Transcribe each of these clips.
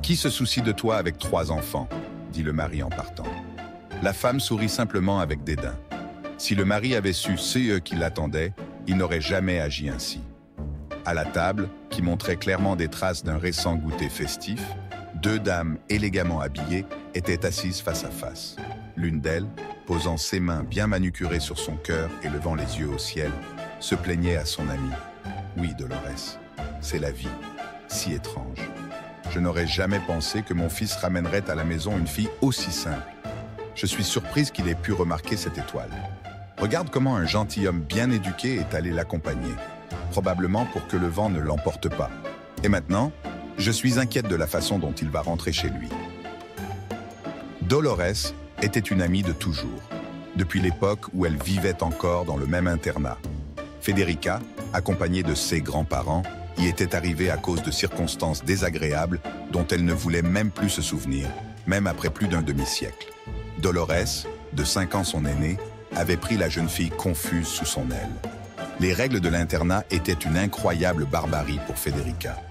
Qui se soucie de toi avec 3 enfants ?» dit le mari en partant. La femme sourit simplement avec dédain. Si le mari avait su ce qui l'attendait, il n'aurait jamais agi ainsi. À la table, qui montrait clairement des traces d'un récent goûter festif, 2 dames élégamment habillées étaient assises face à face. L'une d'elles, posant ses mains bien manucurées sur son cœur et levant les yeux au ciel, se plaignait à son amie. « Oui, Dolores, c'est la vie, si étrange. Je n'aurais jamais pensé que mon fils ramènerait à la maison une fille aussi simple. Je suis surprise qu'il ait pu remarquer cette étoile. Regarde comment un gentilhomme bien éduqué est allé l'accompagner, probablement pour que le vent ne l'emporte pas. Et maintenant, je suis inquiète de la façon dont il va rentrer chez lui. » Dolores était une amie de toujours, depuis l'époque où elle vivait encore dans le même internat. Federica, accompagnée de ses grands-parents, y était arrivée à cause de circonstances désagréables dont elle ne voulait même plus se souvenir, même après plus d'un demi-siècle. Dolores, de 5 ans son aînée, avait pris la jeune fille confuse sous son aile. Les règles de l'internat étaient une incroyable barbarie pour Federica.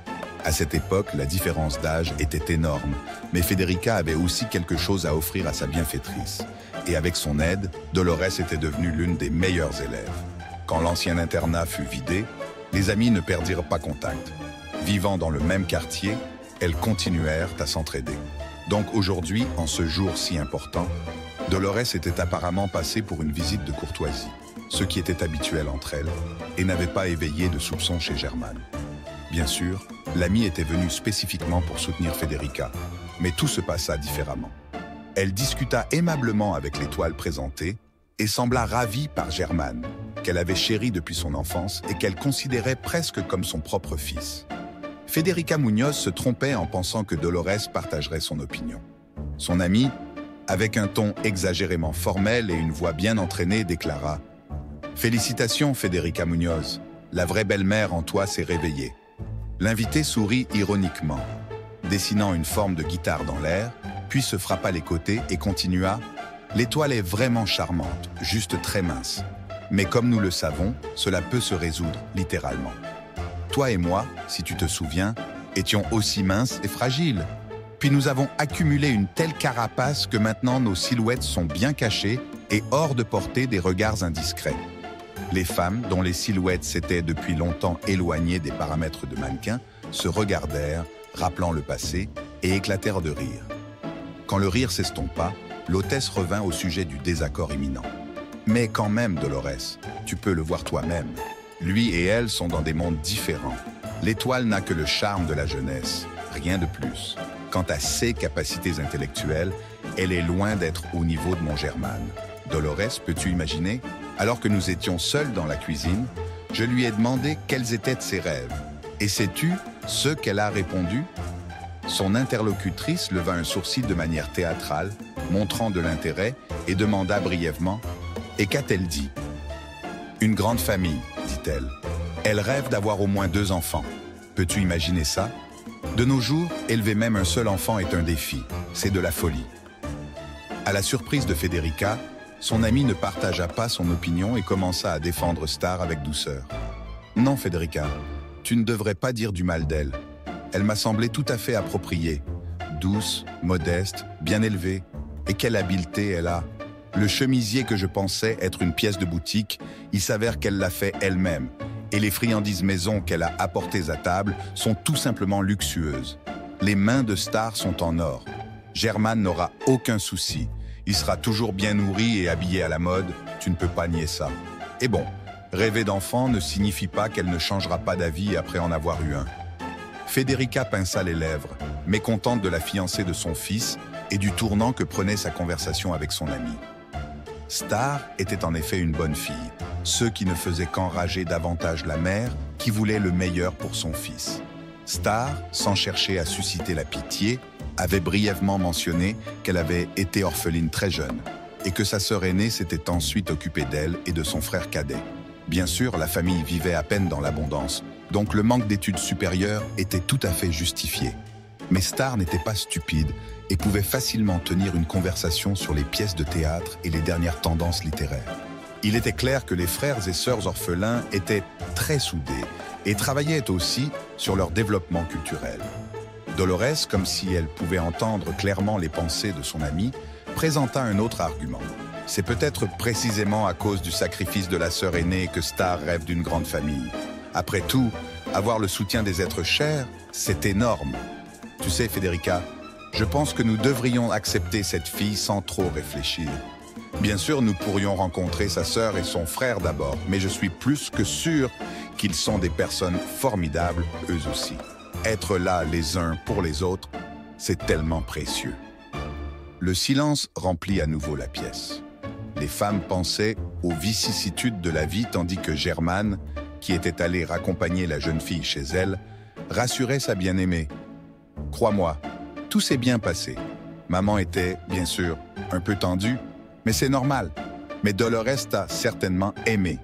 À cette époque, la différence d'âge était énorme, mais Federica avait aussi quelque chose à offrir à sa bienfaitrice. Et avec son aide, Dolores était devenue l'une des meilleures élèves. Quand l'ancien internat fut vidé, les amis ne perdirent pas contact. Vivant dans le même quartier, elles continuèrent à s'entraider. Donc aujourd'hui, en ce jour si important, Dolores était apparemment passée pour une visite de courtoisie, ce qui était habituel entre elles, et n'avait pas éveillé de soupçons chez Germane. Bien sûr, l'amie était venue spécifiquement pour soutenir Federica, mais tout se passa différemment. Elle discuta aimablement avec l'étoile présentée et sembla ravie par Germane, qu'elle avait chéri depuis son enfance et qu'elle considérait presque comme son propre fils. Federica Muñoz se trompait en pensant que Dolores partagerait son opinion. Son amie, avec un ton exagérément formel et une voix bien entraînée, déclara « Félicitations, Federica Muñoz, la vraie belle-mère en toi s'est réveillée. » L'invité sourit ironiquement, dessinant une forme de guitare dans l'air, puis se frappa les côtés et continua « L'étoile est vraiment charmante, juste très mince. Mais comme nous le savons, cela peut se résoudre, littéralement. Toi et moi, si tu te souviens, étions aussi minces et fragiles. Puis nous avons accumulé une telle carapace que maintenant nos silhouettes sont bien cachées et hors de portée des regards indiscrets. » Les femmes, dont les silhouettes s'étaient depuis longtemps éloignées des paramètres de mannequin, se regardèrent, rappelant le passé, et éclatèrent de rire. Quand le rire s'estompa, l'hôtesse revint au sujet du désaccord imminent. « Mais quand même, Dolores, tu peux le voir toi-même. Lui et elle sont dans des mondes différents. L'étoile n'a que le charme de la jeunesse, rien de plus. Quant à ses capacités intellectuelles, elle est loin d'être au niveau de mon Germane. Dolores, peux-tu imaginer? Alors que nous étions seuls dans la cuisine, je lui ai demandé quels étaient ses rêves. Et sais-tu ce qu'elle a répondu? » Son interlocutrice leva un sourcil de manière théâtrale, montrant de l'intérêt, et demanda brièvement « Et qu'a-t-elle dit ?»« Une grande famille, dit-elle. Elle rêve d'avoir au moins 2 enfants. Peux-tu imaginer ça? De nos jours, élever même un seul enfant est un défi. C'est de la folie. » À la surprise de Federica, son amie ne partagea pas son opinion et commença à défendre Star avec douceur. « Non, Federica, tu ne devrais pas dire du mal d'elle. Elle m'a semblé tout à fait appropriée. Douce, modeste, bien élevée. Et quelle habileté elle a. Le chemisier que je pensais être une pièce de boutique, il s'avère qu'elle l'a fait elle-même. Et les friandises maison qu'elle a apportées à table sont tout simplement luxueuses. Les mains de Star sont en or. Germane n'aura aucun souci. Il sera toujours bien nourri et habillé à la mode, tu ne peux pas nier ça. Et bon, rêver d'enfant ne signifie pas qu'elle ne changera pas d'avis après en avoir eu un. » Federica pinça les lèvres, mécontente de la fiancée de son fils et du tournant que prenait sa conversation avec son ami. Star était en effet une bonne fille, ce qui ne faisait qu'enrager davantage la mère qui voulait le meilleur pour son fils. Star, sans chercher à susciter la pitié, avait brièvement mentionné qu'elle avait été orpheline très jeune et que sa sœur aînée s'était ensuite occupée d'elle et de son frère cadet. Bien sûr, la famille vivait à peine dans l'abondance, donc le manque d'études supérieures était tout à fait justifié. Mais Star n'était pas stupide et pouvait facilement tenir une conversation sur les pièces de théâtre et les dernières tendances littéraires. Il était clair que les frères et sœurs orphelins étaient très soudés et travaillaient aussi sur leur développement culturel. Dolores, comme si elle pouvait entendre clairement les pensées de son amie, présenta un autre argument. C'est peut-être précisément à cause du sacrifice de la sœur aînée que Star rêve d'une grande famille. Après tout, avoir le soutien des êtres chers, c'est énorme. Tu sais, Federica, je pense que nous devrions accepter cette fille sans trop réfléchir. Bien sûr, nous pourrions rencontrer sa sœur et son frère d'abord, mais je suis plus que sûr qu'ils sont des personnes formidables, eux aussi. Être là les uns pour les autres, c'est tellement précieux. Le silence remplit à nouveau la pièce. Les femmes pensaient aux vicissitudes de la vie tandis que Germaine, qui était allée raccompagner la jeune fille chez elle, rassurait sa bien-aimée. « Crois-moi, tout s'est bien passé. Maman était, bien sûr, un peu tendue, mais c'est normal. Mais Dolores t'a certainement aimé.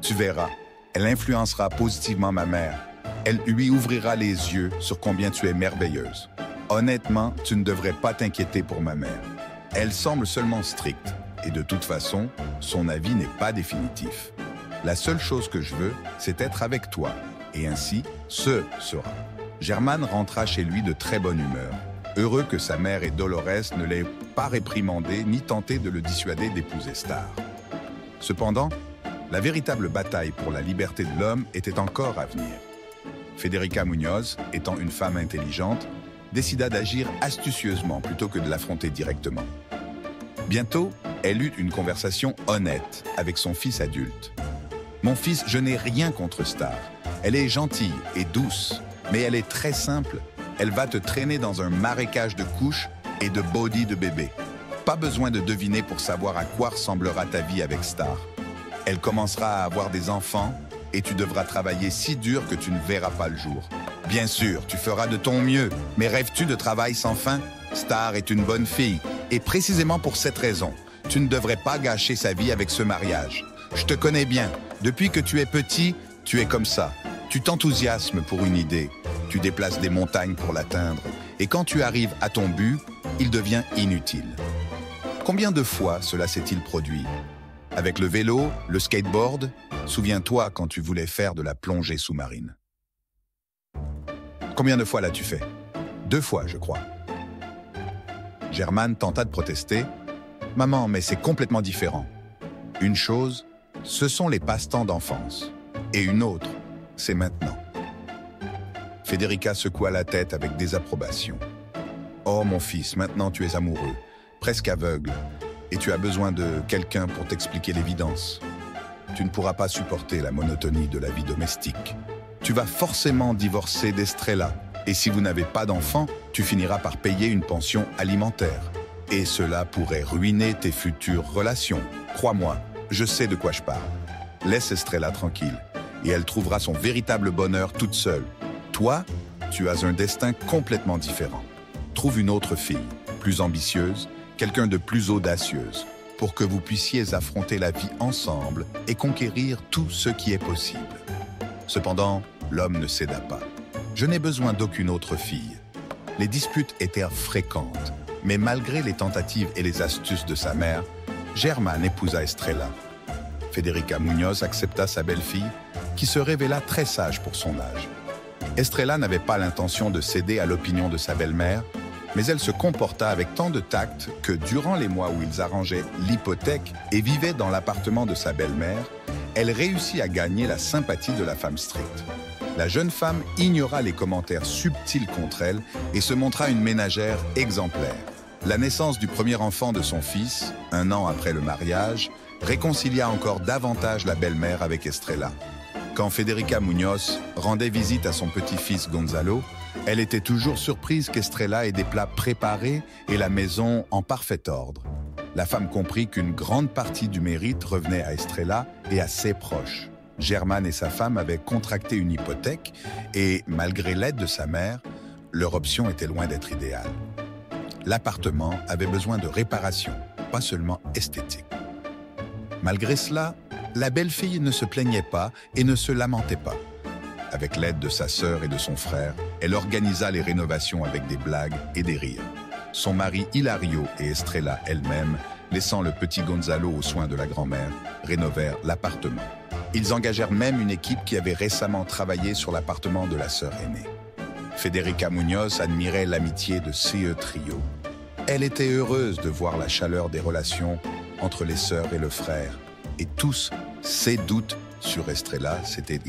Tu verras, elle influencera positivement ma mère. Elle lui ouvrira les yeux sur combien tu es merveilleuse. Honnêtement, tu ne devrais pas t'inquiéter pour ma mère. Elle semble seulement stricte, et de toute façon, son avis n'est pas définitif. La seule chose que je veux, c'est être avec toi, et ainsi, ce sera. » Germaine rentra chez lui de très bonne humeur, heureux que sa mère et Dolores ne l'aient pas réprimandé ni tenté de le dissuader d'épouser Star. Cependant, la véritable bataille pour la liberté de l'homme était encore à venir. Federica Muñoz, étant une femme intelligente, décida d'agir astucieusement plutôt que de l'affronter directement. Bientôt, elle eut une conversation honnête avec son fils adulte. « Mon fils, je n'ai rien contre Star. Elle est gentille et douce, mais elle est très simple. Elle va te traîner dans un marécage de couches et de body de bébé. Pas besoin de deviner pour savoir à quoi ressemblera ta vie avec Star. Elle commencera à avoir des enfants et tu devras travailler si dur que tu ne verras pas le jour. Bien sûr, tu feras de ton mieux, mais rêves-tu de travail sans fin? Star est une bonne fille, et précisément pour cette raison, tu ne devrais pas gâcher sa vie avec ce mariage. Je te connais bien, depuis que tu es petit, tu es comme ça. Tu t'enthousiasmes pour une idée, tu déplaces des montagnes pour l'atteindre, et quand tu arrives à ton but, il devient inutile. Combien de fois cela s'est-il produit? Avec le vélo, le skateboard, souviens-toi quand tu voulais faire de la plongée sous-marine. Combien de fois l'as-tu fait? 2 fois, je crois. Germaine tenta de protester. « Maman, mais c'est complètement différent. Une chose, ce sont les passe-temps d'enfance. Et une autre, c'est maintenant. » Federica secoua la tête avec désapprobation. « Oh, mon fils, maintenant tu es amoureux, presque aveugle, et tu as besoin de quelqu'un pour t'expliquer l'évidence. Tu ne pourras pas supporter la monotonie de la vie domestique. Tu vas forcément divorcer d'Estrella, et si vous n'avez pas d'enfant, tu finiras par payer une pension alimentaire. Et cela pourrait ruiner tes futures relations. Crois-moi, je sais de quoi je parle. Laisse Estrella tranquille, et elle trouvera son véritable bonheur toute seule. Toi, tu as un destin complètement différent. Trouve une autre fille, plus ambitieuse, quelqu'un de plus audacieuse, pour que vous puissiez affronter la vie ensemble et conquérir tout ce qui est possible. » Cependant, l'homme ne céda pas. « Je n'ai besoin d'aucune autre fille. » Les disputes étaient fréquentes, mais malgré les tentatives et les astuces de sa mère, Germaine épousa Estrella. Federica Muñoz accepta sa belle-fille, qui se révéla très sage pour son âge. Estrella n'avait pas l'intention de céder à l'opinion de sa belle-mère, mais elle se comporta avec tant de tact que durant les mois où ils arrangeaient l'hypothèque et vivaient dans l'appartement de sa belle-mère, elle réussit à gagner la sympathie de la femme stricte. La jeune femme ignora les commentaires subtils contre elle et se montra une ménagère exemplaire. La naissance du premier enfant de son fils, 1 an après le mariage, réconcilia encore davantage la belle-mère avec Estrella. Quand Federica Muñoz rendait visite à son petit-fils Gonzalo, elle était toujours surprise qu'Estrella ait des plats préparés et la maison en parfait ordre. La femme comprit qu'une grande partie du mérite revenait à Estrella et à ses proches. Germaine et sa femme avaient contracté une hypothèque et, malgré l'aide de sa mère, leur option était loin d'être idéale. L'appartement avait besoin de réparation, pas seulement esthétique. Malgré cela, la belle-fille ne se plaignait pas et ne se lamentait pas. Avec l'aide de sa sœur et de son frère, elle organisa les rénovations avec des blagues et des rires. Son mari Hilario et Estrella elle-même, laissant le petit Gonzalo aux soins de la grand-mère, rénovèrent l'appartement. Ils engagèrent même une équipe qui avait récemment travaillé sur l'appartement de la sœur aînée. Federica Muñoz admirait l'amitié de ce trio. Elle était heureuse de voir la chaleur des relations entre les sœurs et le frère. Et tous ses doutes sur Estrella s'étaient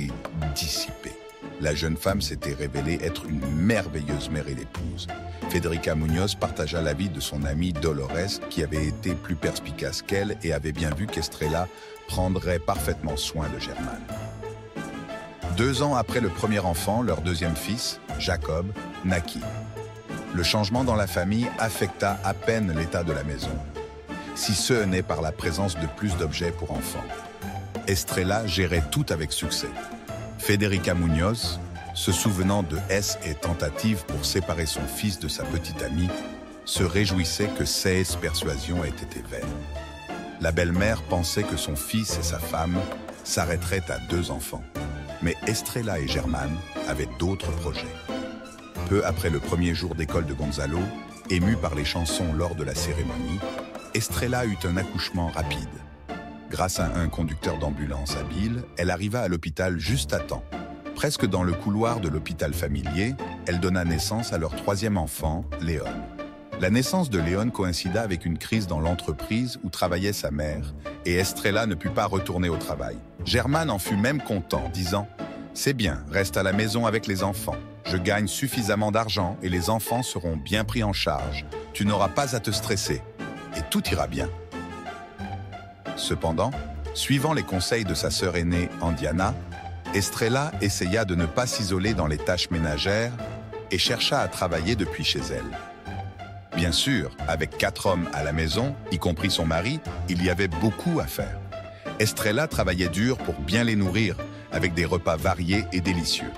dissipés. La jeune femme s'était révélée être une merveilleuse mère et épouse. Federica Muñoz partagea l'avis de son amie Dolores, qui avait été plus perspicace qu'elle et avait bien vu qu'Estrella prendrait parfaitement soin de Germán. 2 ans après le premier enfant, leur deuxième fils, Jacob, naquit. Le changement dans la famille affecta à peine l'état de la maison, si ce n'est par la présence de plus d'objets pour enfants. Estrella gérait tout avec succès. Federica Muñoz, se souvenant de et tentatives pour séparer son fils de sa petite amie, se réjouissait que ces persuasions aient été vaines. La belle-mère pensait que son fils et sa femme s'arrêteraient à 2 enfants. Mais Estrella et Germán avaient d'autres projets. Peu après le premier jour d'école de Gonzalo, ému par les chansons lors de la cérémonie, Estrella eut un accouchement rapide. Grâce à un conducteur d'ambulance habile, elle arriva à l'hôpital juste à temps. Presque dans le couloir de l'hôpital familier, elle donna naissance à leur 3e enfant, Léon. La naissance de Léon coïncida avec une crise dans l'entreprise où travaillait sa mère, et Estrella ne put pas retourner au travail. Germán en fut même content, disant « C'est bien, reste à la maison avec les enfants. Je gagne suffisamment d'argent et les enfants seront bien pris en charge. Tu n'auras pas à te stresser, et tout ira bien. » Cependant, suivant les conseils de sa sœur aînée, Andiana, Estrella essaya de ne pas s'isoler dans les tâches ménagères et chercha à travailler depuis chez elle. Bien sûr, avec 4 hommes à la maison, y compris son mari, il y avait beaucoup à faire. Estrella travaillait dur pour bien les nourrir, avec des repas variés et délicieux.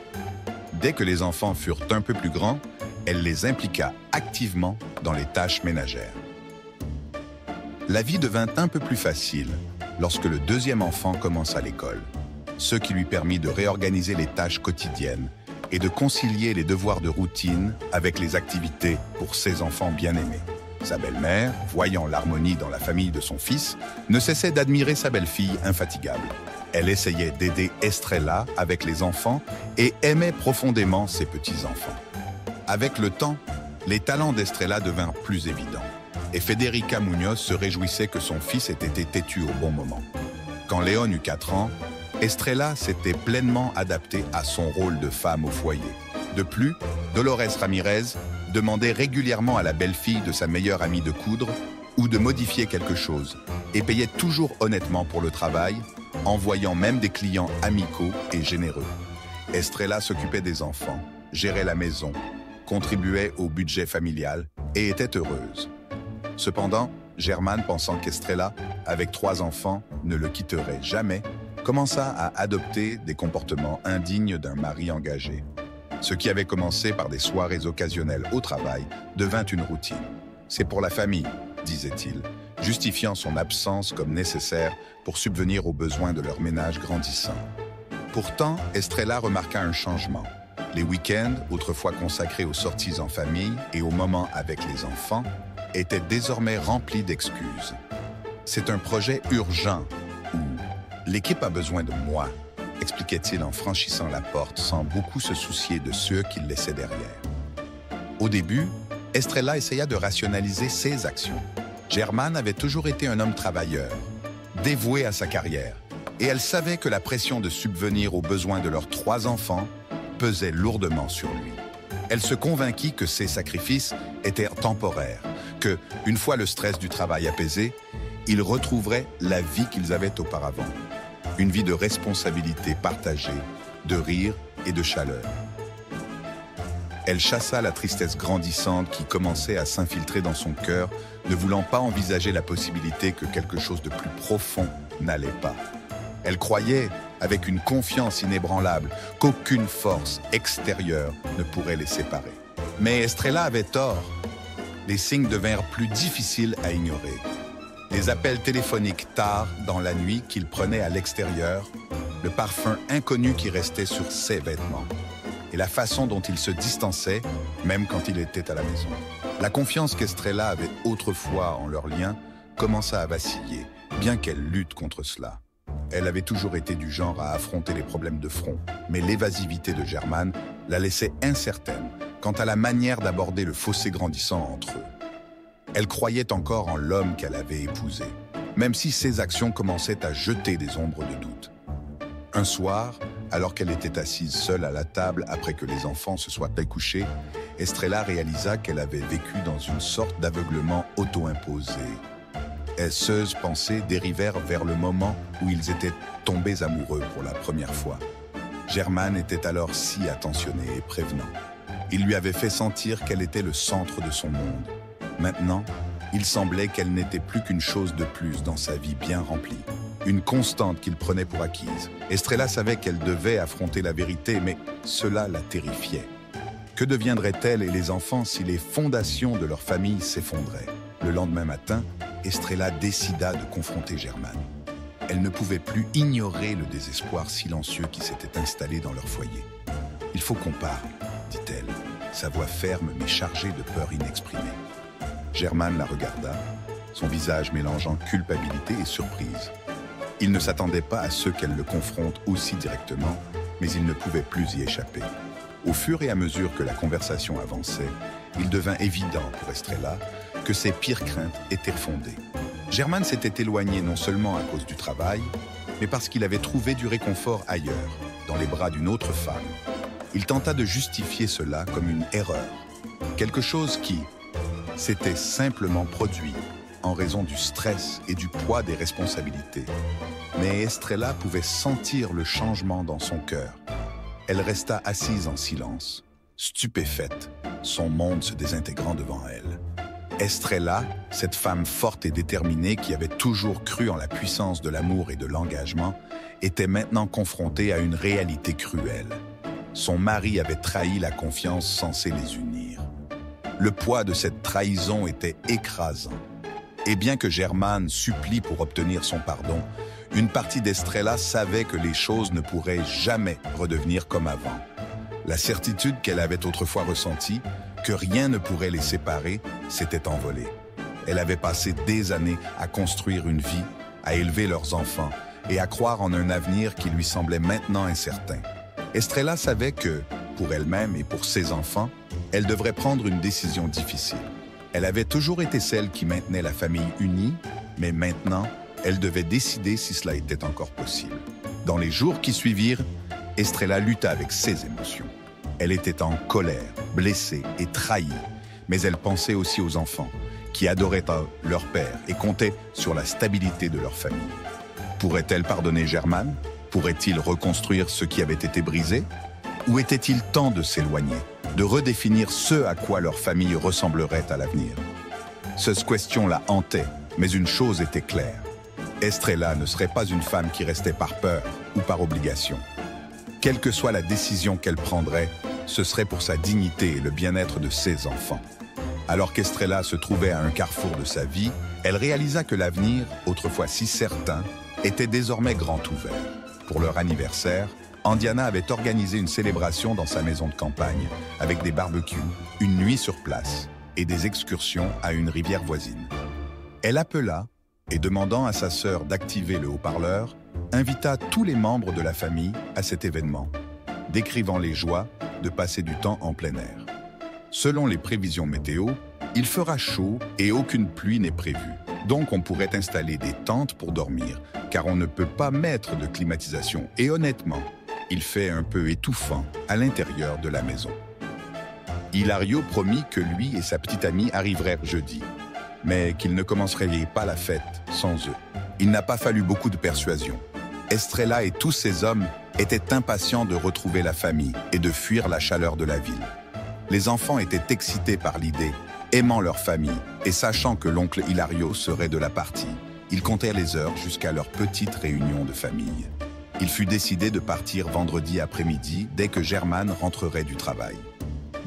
Dès que les enfants furent un peu plus grands, elle les impliqua activement dans les tâches ménagères. La vie devint un peu plus facile lorsque le 2e enfant commença l'école, ce qui lui permit de réorganiser les tâches quotidiennes et de concilier les devoirs de routine avec les activités pour ses enfants bien-aimés. Sa belle-mère, voyant l'harmonie dans la famille de son fils, ne cessait d'admirer sa belle-fille infatigable. Elle essayait d'aider Estrella avec les enfants et aimait profondément ses petits-enfants. Avec le temps, les talents d'Estrella devinrent plus évidents. Et Federica Muñoz se réjouissait que son fils ait été têtu au bon moment. Quand Léon eut 4 ans, Estrella s'était pleinement adaptée à son rôle de femme au foyer. De plus, Dolores Ramirez demandait régulièrement à la belle-fille de sa meilleure amie de coudre ou de modifier quelque chose et payait toujours honnêtement pour le travail, envoyant même des clients amicaux et généreux. Estrella s'occupait des enfants, gérait la maison, contribuait au budget familial et était heureuse. Cependant, Germán, pensant qu'Estrella, avec 3 enfants, ne le quitterait jamais, commença à adopter des comportements indignes d'un mari engagé. Ce qui avait commencé par des soirées occasionnelles au travail devint une routine. « C'est pour la famille », disait-il, justifiant son absence comme nécessaire pour subvenir aux besoins de leur ménage grandissant. Pourtant, Estrella remarqua un changement. Les week-ends, autrefois consacrés aux sorties en famille et aux moments avec les enfants, étaient désormais remplis d'excuses. « C'est un projet urgent » ou « L'équipe a besoin de moi », expliquait-il en franchissant la porte sans beaucoup se soucier de ceux qu'il laissait derrière. Au début, Estrella essaya de rationaliser ses actions. Germán avait toujours été un homme travailleur, dévoué à sa carrière, et elle savait que la pression de subvenir aux besoins de leurs 3 enfants pesait lourdement sur lui. Elle se convainquit que ces sacrifices étaient temporaires, que, une fois le stress du travail apaisé, ils retrouveraient la vie qu'ils avaient auparavant. Une vie de responsabilité partagée, de rire et de chaleur. Elle chassa la tristesse grandissante qui commençait à s'infiltrer dans son cœur, ne voulant pas envisager la possibilité que quelque chose de plus profond n'allait pas. Elle croyait, avec une confiance inébranlable, qu'aucune force extérieure ne pourrait les séparer. Mais Estrella avait tort. Les signes devinrent plus difficiles à ignorer. Les appels téléphoniques tard dans la nuit qu'il prenait à l'extérieur, le parfum inconnu qui restait sur ses vêtements, et la façon dont il se distançait, même quand il était à la maison. La confiance qu'Estrella avait autrefois en leur lien commença à vaciller, bien qu'elle lutte contre cela. Elle avait toujours été du genre à affronter les problèmes de front, mais l'évasivité de Germane la laissait incertaine quant à la manière d'aborder le fossé grandissant entre eux. Elle croyait encore en l'homme qu'elle avait épousé, même si ses actions commençaient à jeter des ombres de doute. Un soir, alors qu'elle était assise seule à la table après que les enfants se soient couchés, Estrella réalisa qu'elle avait vécu dans une sorte d'aveuglement auto-imposé. Seules pensées dérivèrent vers le moment où ils étaient tombés amoureux pour la première fois. Germane était alors si attentionné et prévenant. Il lui avait fait sentir qu'elle était le centre de son monde. Maintenant, il semblait qu'elle n'était plus qu'une chose de plus dans sa vie bien remplie. Une constante qu'il prenait pour acquise. Estrella savait qu'elle devait affronter la vérité, mais cela la terrifiait. Que deviendraient-elle et les enfants si les fondations de leur famille s'effondraient? Le lendemain matin, Estrella décida de confronter Germane. Elle ne pouvait plus ignorer le désespoir silencieux qui s'était installé dans leur foyer. « Il faut qu'on parle », dit-elle, sa voix ferme mais chargée de peur inexprimée. Germane la regarda, son visage mélangeant culpabilité et surprise. Il ne s'attendait pas à ce qu'elle le confronte aussi directement, mais il ne pouvait plus y échapper. Au fur et à mesure que la conversation avançait, il devint évident pour Estrella que ses pires craintes étaient fondées. Germane s'était éloigné non seulement à cause du travail, mais parce qu'il avait trouvé du réconfort ailleurs, dans les bras d'une autre femme. Il tenta de justifier cela comme une erreur, quelque chose qui s'était simplement produit en raison du stress et du poids des responsabilités. Mais Estrella pouvait sentir le changement dans son cœur. Elle resta assise en silence, stupéfaite, son monde se désintégrant devant elle. Estrella, cette femme forte et déterminée qui avait toujours cru en la puissance de l'amour et de l'engagement, était maintenant confrontée à une réalité cruelle. Son mari avait trahi la confiance censée les unir. Le poids de cette trahison était écrasant. Et bien que Germane supplie pour obtenir son pardon, une partie d'Estrella savait que les choses ne pourraient jamais redevenir comme avant. La certitude qu'elle avait autrefois ressentie, que rien ne pourrait les séparer, s'était envolée. Elle avait passé des années à construire une vie, à élever leurs enfants et à croire en un avenir qui lui semblait maintenant incertain. Estrella savait que, pour elle-même et pour ses enfants, elle devrait prendre une décision difficile. Elle avait toujours été celle qui maintenait la famille unie, mais maintenant, elle devait décider si cela était encore possible. Dans les jours qui suivirent, Estrella lutta avec ses émotions. Elle était en colère, blessée et trahie, mais elle pensait aussi aux enfants, qui adoraient leur père et comptaient sur la stabilité de leur famille. Pourrait-elle pardonner Germane? Pourrait-il reconstruire ce qui avait été brisé? Ou était-il temps de s'éloigner, de redéfinir ce à quoi leur famille ressemblerait à l'avenir? Cette question la hantait, mais une chose était claire. Estrella ne serait pas une femme qui restait par peur ou par obligation. Quelle que soit la décision qu'elle prendrait, ce serait pour sa dignité et le bien-être de ses enfants. Alors qu'Estrella se trouvait à un carrefour de sa vie, elle réalisa que l'avenir, autrefois si certain, était désormais grand ouvert. Pour leur anniversaire, Andiana avait organisé une célébration dans sa maison de campagne, avec des barbecues, une nuit sur place et des excursions à une rivière voisine. Elle appela et, demandant à sa sœur d'activer le haut-parleur, invita tous les membres de la famille à cet événement, décrivant les joies de passer du temps en plein air. Selon les prévisions météo, il fera chaud et aucune pluie n'est prévue. Donc on pourrait installer des tentes pour dormir, car on ne peut pas mettre de climatisation. Et honnêtement, il fait un peu étouffant à l'intérieur de la maison. Hilario promit que lui et sa petite amie arriveraient jeudi, mais qu'ils ne commenceraient pas la fête sans eux. Il n'a pas fallu beaucoup de persuasion. Estrella et tous ses hommes étaient impatients de retrouver la famille et de fuir la chaleur de la ville. Les enfants étaient excités par l'idée, aimant leur famille et sachant que l'oncle Hilario serait de la partie. Ils comptèrent les heures jusqu'à leur petite réunion de famille. Il fut décidé de partir vendredi après-midi dès que Germane rentrerait du travail.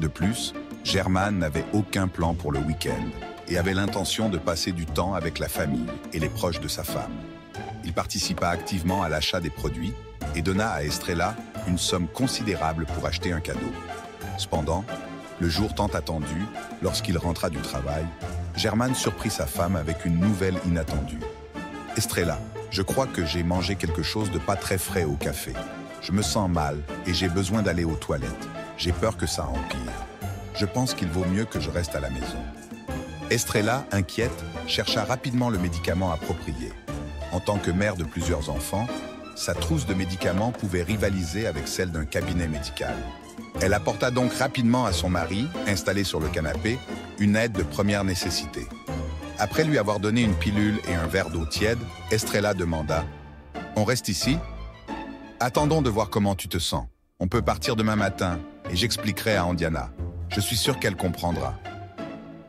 De plus, Germane n'avait aucun plan pour le week-end et avait l'intention de passer du temps avec la famille et les proches de sa femme. Il participa activement à l'achat des produits et donna à Estrella une somme considérable pour acheter un cadeau. Cependant, le jour tant attendu, lorsqu'il rentra du travail, Germane surprit sa femme avec une nouvelle inattendue. « Estrella, Je crois que j'ai mangé quelque chose de pas très frais au café. Je me sens mal et j'ai besoin d'aller aux toilettes. J'ai peur que ça empire. Je pense qu'il vaut mieux que je reste à la maison. Estrella, inquiète, chercha rapidement le médicament approprié. En tant que mère de plusieurs enfants, sa trousse de médicaments pouvait rivaliser avec celle d'un cabinet médical. Elle apporta donc rapidement à son mari, installé sur le canapé, une aide de première nécessité. Après lui avoir donné une pilule et un verre d'eau tiède, Estrella demanda « On reste ici ? Attendons de voir comment tu te sens. On peut partir demain matin et j'expliquerai à Andiana. Je suis sûr qu'elle comprendra. »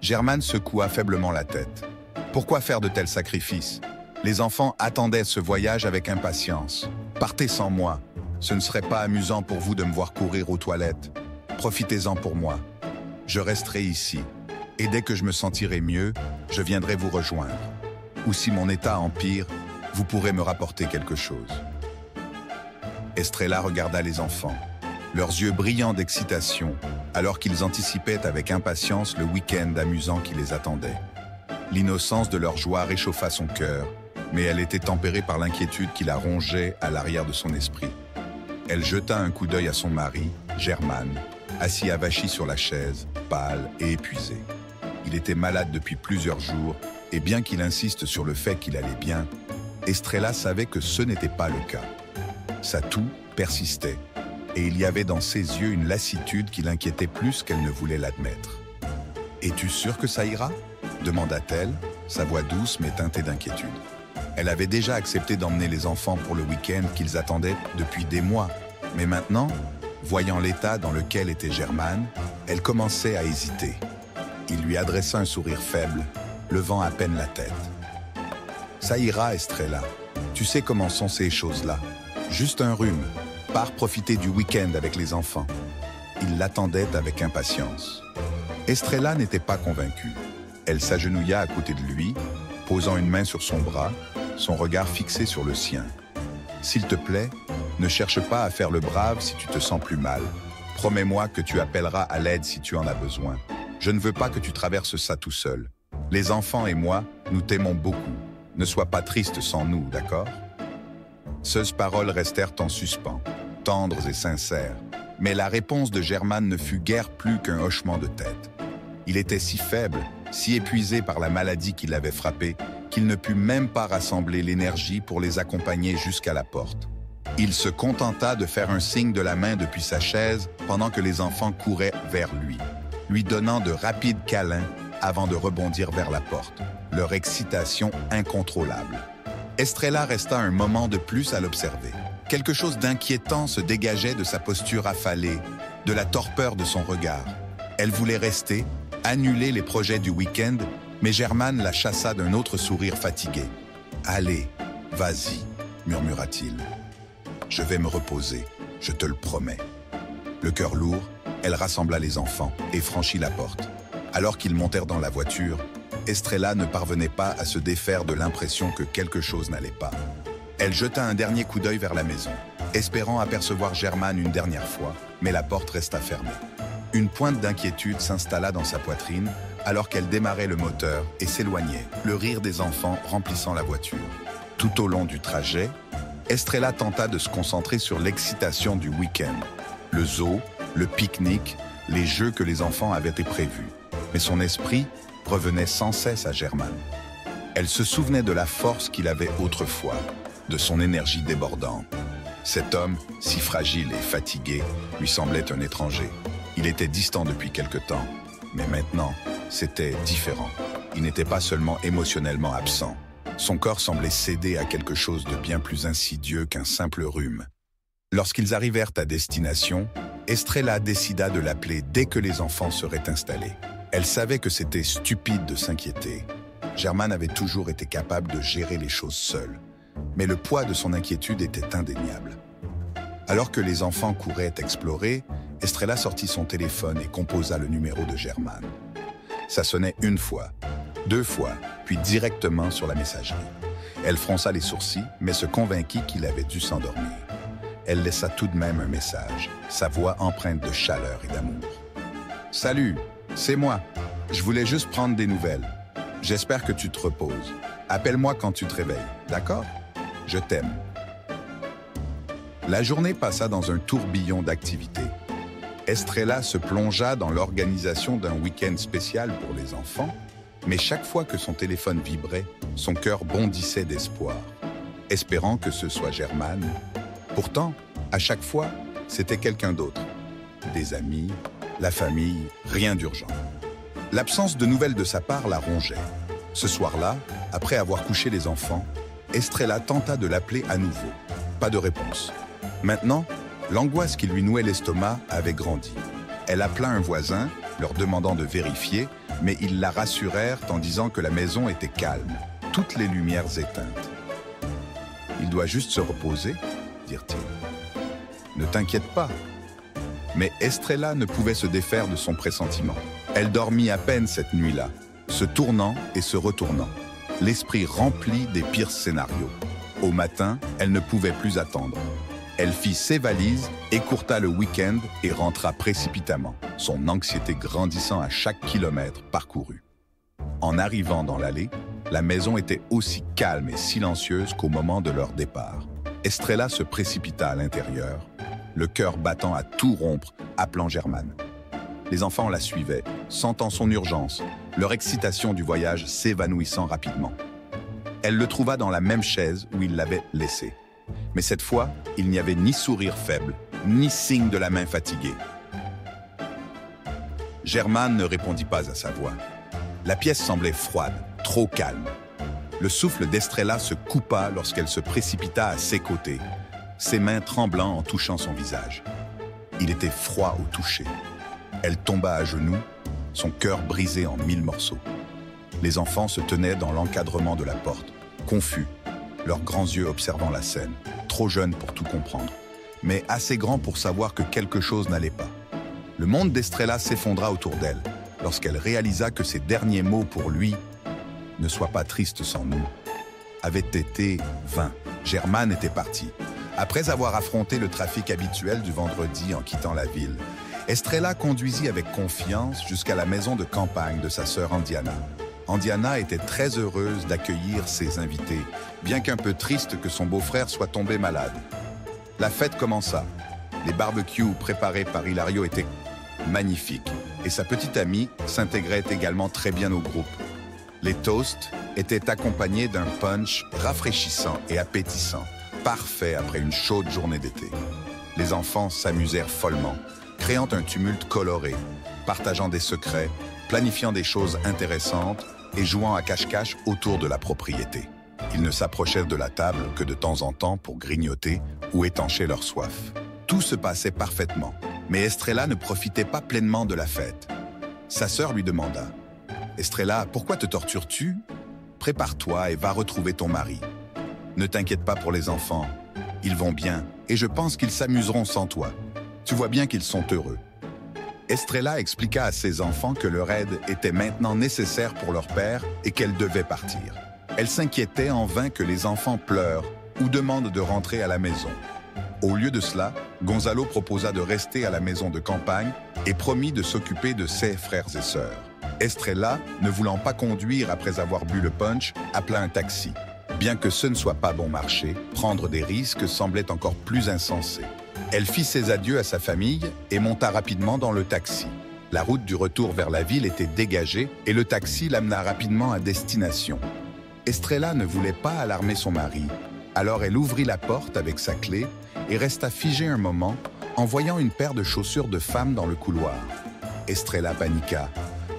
Germaine secoua faiblement la tête. Pourquoi faire de tels sacrifices? Les enfants attendaient ce voyage avec impatience. Partez sans moi. Ce ne serait pas amusant pour vous de me voir courir aux toilettes. Profitez-en pour moi. Je resterai ici. Et dès que je me sentirai mieux, je viendrai vous rejoindre. Ou si mon état empire, vous pourrez me rapporter quelque chose. Estrella regarda les enfants, leurs yeux brillants d'excitation, alors qu'ils anticipaient avec impatience le week-end amusant qui les attendait. L'innocence de leur joie réchauffa son cœur, mais elle était tempérée par l'inquiétude qui la rongeait à l'arrière de son esprit. Elle jeta un coup d'œil à son mari, Germaine, assis avachi sur la chaise, pâle et épuisé. Il était malade depuis plusieurs jours, et bien qu'il insiste sur le fait qu'il allait bien, Estrella savait que ce n'était pas le cas. Sa toux persistait, et il y avait dans ses yeux une lassitude qui l'inquiétait plus qu'elle ne voulait l'admettre. « Es-tu sûre que ça ira ?» demanda-t-elle, sa voix douce mais teintée d'inquiétude. Elle avait déjà accepté d'emmener les enfants pour le week-end qu'ils attendaient depuis des mois, mais maintenant, voyant l'état dans lequel était Germaine, elle commençait à hésiter. Il lui adressa un sourire faible, levant à peine la tête. « Ça ira, Estrella. Tu sais comment sont ces choses-là. Juste un rhume. Pars profiter du week-end avec les enfants. » Il l'attendait avec impatience. Estrella n'était pas convaincue. Elle s'agenouilla à côté de lui, posant une main sur son bras, son regard fixé sur le sien. « S'il te plaît, ne cherche pas à faire le brave si tu te sens plus mal. Promets-moi que tu appelleras à l'aide si tu en as besoin. Je ne veux pas que tu traverses ça tout seul. Les enfants et moi, nous t'aimons beaucoup. Ne sois pas triste sans nous, d'accord ?» Ces paroles restèrent en suspens, tendres et sincères, mais la réponse de Germaine ne fut guère plus qu'un hochement de tête. Il était si faible, si épuisé par la maladie qui l'avait frappé, qu'il ne put même pas rassembler l'énergie pour les accompagner jusqu'à la porte. Il se contenta de faire un signe de la main depuis sa chaise pendant que les enfants couraient vers lui donnant de rapides câlins avant de rebondir vers la porte, leur excitation incontrôlable. Estrella resta un moment de plus à l'observer. Quelque chose d'inquiétant se dégageait de sa posture affalée, de la torpeur de son regard. Elle voulait rester, annuler les projets du week-end, mais Germaine la chassa d'un autre sourire fatigué. « Allez, vas-y, » murmura-t-il. « Je vais me reposer, je te le promets. » Le cœur lourd, elle rassembla les enfants et franchit la porte. Alors qu'ils montèrent dans la voiture, Estrella ne parvenait pas à se défaire de l'impression que quelque chose n'allait pas. Elle jeta un dernier coup d'œil vers la maison, espérant apercevoir Germaine une dernière fois, mais la porte resta fermée. Une pointe d'inquiétude s'installa dans sa poitrine alors qu'elle démarrait le moteur et s'éloignait, le rire des enfants remplissant la voiture. Tout au long du trajet, Estrella tenta de se concentrer sur l'excitation du week-end. Le zoo, le pique-nique, les jeux que les enfants avaient été prévus. Mais son esprit revenait sans cesse à Germaine. Elle se souvenait de la force qu'il avait autrefois, de son énergie débordante. Cet homme, si fragile et fatigué, lui semblait un étranger. Il était distant depuis quelque temps, mais maintenant, c'était différent. Il n'était pas seulement émotionnellement absent. Son corps semblait céder à quelque chose de bien plus insidieux qu'un simple rhume. Lorsqu'ils arrivèrent à destination, Estrella décida de l'appeler dès que les enfants seraient installés. Elle savait que c'était stupide de s'inquiéter. Germaine avait toujours été capable de gérer les choses seule, mais le poids de son inquiétude était indéniable. Alors que les enfants couraient explorer, Estrella sortit son téléphone et composa le numéro de Germaine. Ça sonnait une fois, 2 fois, puis directement sur la messagerie. Elle fronça les sourcils, mais se convainquit qu'il avait dû s'endormir. Elle laissa tout de même un message, sa voix empreinte de chaleur et d'amour. « Salut, c'est moi. Je voulais juste prendre des nouvelles. J'espère que tu te reposes. Appelle-moi quand tu te réveilles, d'accord ?» je t'aime. La journée passa dans un tourbillon d'activités. Estrella se plongea dans l'organisation d'un week-end spécial pour les enfants, mais chaque fois que son téléphone vibrait, son cœur bondissait d'espoir, espérant que ce soit Germane. Pourtant, à chaque fois, c'était quelqu'un d'autre. Des amis, la famille, rien d'urgent. L'absence de nouvelles de sa part la rongeait. Ce soir-là, après avoir couché les enfants, Estrella tenta de l'appeler à nouveau. Pas de réponse. Maintenant, l'angoisse qui lui nouait l'estomac avait grandi. Elle appela un voisin, leur demandant de vérifier, mais ils la rassurèrent en disant que la maison était calme, toutes les lumières éteintes. « Il doit juste se reposer », dirent-ils. « Ne t'inquiète pas. » Mais Estrella ne pouvait se défaire de son pressentiment. Elle dormit à peine cette nuit-là, se tournant et se retournant, l'esprit rempli des pires scénarios. Au matin, elle ne pouvait plus attendre. Elle fit ses valises, écourta le week-end et rentra précipitamment, son anxiété grandissant à chaque kilomètre parcouru. En arrivant dans l'allée, la maison était aussi calme et silencieuse qu'au moment de leur départ. Estrella se précipita à l'intérieur, le cœur battant à tout rompre, appelant Germane. Les enfants la suivaient, sentant son urgence, leur excitation du voyage s'évanouissant rapidement. Elle le trouva dans la même chaise où il l'avait laissé. Mais cette fois, il n'y avait ni sourire faible, ni signe de la main fatiguée. Germane ne répondit pas à sa voix. La pièce semblait froide, trop calme. Le souffle d'Estrella se coupa lorsqu'elle se précipita à ses côtés, ses mains tremblant en touchant son visage. Il était froid au toucher. Elle tomba à genoux, son cœur brisé en 1000 morceaux. Les enfants se tenaient dans l'encadrement de la porte, confus, leurs grands yeux observant la scène, trop jeunes pour tout comprendre, mais assez grands pour savoir que quelque chose n'allait pas. Le monde d'Estrella s'effondra autour d'elle, lorsqu'elle réalisa que ses derniers mots pour lui, « Ne sois pas triste sans nous », avaient été vains. Germane était partie. Après avoir affronté le trafic habituel du vendredi en quittant la ville, Estrella conduisit avec confiance jusqu'à la maison de campagne de sa sœur Andiana. Andiana était très heureuse d'accueillir ses invités, bien qu'un peu triste que son beau-frère soit tombé malade. La fête commença. Les barbecues préparés par Hilario étaient magnifiques et sa petite amie s'intégrait également très bien au groupe. Les toasts étaient accompagnés d'un punch rafraîchissant et appétissant, parfait après une chaude journée d'été. Les enfants s'amusèrent follement, créant un tumulte coloré, partageant des secrets, planifiant des choses intéressantes et jouant à cache-cache autour de la propriété. Ils ne s'approchèrent de la table que de temps en temps pour grignoter ou étancher leur soif. Tout se passait parfaitement, mais Estrella ne profitait pas pleinement de la fête. Sa sœur lui demanda « Estrella, pourquoi te tortures-tu? Prépare-toi et va retrouver ton mari. Ne t'inquiète pas pour les enfants, ils vont bien et je pense qu'ils s'amuseront sans toi. Tu vois bien qu'ils sont heureux. » Estrella expliqua à ses enfants que leur aide était maintenant nécessaire pour leur père et qu'elle devait partir. Elle s'inquiétait en vain que les enfants pleurent ou demandent de rentrer à la maison. Au lieu de cela, Gonzalo proposa de rester à la maison de campagne et promit de s'occuper de ses frères et sœurs. Estrella, ne voulant pas conduire après avoir bu le punch, appela un taxi. Bien que ce ne soit pas bon marché, prendre des risques semblait encore plus insensé. Elle fit ses adieux à sa famille et monta rapidement dans le taxi. La route du retour vers la ville était dégagée et le taxi l'amena rapidement à destination. Estrella ne voulait pas alarmer son mari, alors elle ouvrit la porte avec sa clé et resta figée un moment en voyant une paire de chaussures de femme dans le couloir. Estrella paniqua,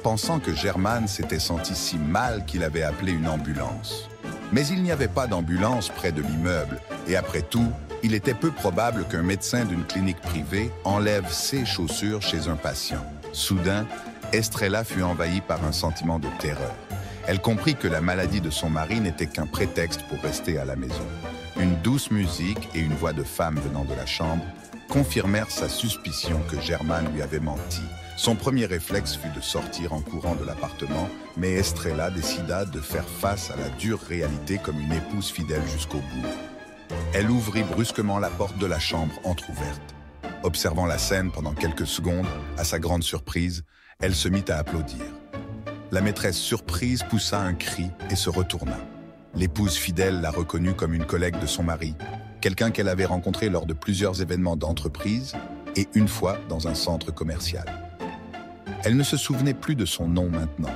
pensant que Germane s'était senti si mal qu'il avait appelé une ambulance. Mais il n'y avait pas d'ambulance près de l'immeuble et après tout, il était peu probable qu'un médecin d'une clinique privée enlève ses chaussures chez un patient. Soudain, Estrella fut envahie par un sentiment de terreur. Elle comprit que la maladie de son mari n'était qu'un prétexte pour rester à la maison. Une douce musique et une voix de femme venant de la chambre confirmèrent sa suspicion que Germane lui avait menti. Son premier réflexe fut de sortir en courant de l'appartement, mais Estrella décida de faire face à la dure réalité comme une épouse fidèle jusqu'au bout. Elle ouvrit brusquement la porte de la chambre entr'ouverte. Observant la scène pendant quelques secondes, à sa grande surprise, elle se mit à applaudir. La maîtresse surprise poussa un cri et se retourna. L'épouse fidèle l'a reconnue comme une collègue de son mari, quelqu'un qu'elle avait rencontré lors de plusieurs événements d'entreprise et une fois dans un centre commercial. Elle ne se souvenait plus de son nom maintenant,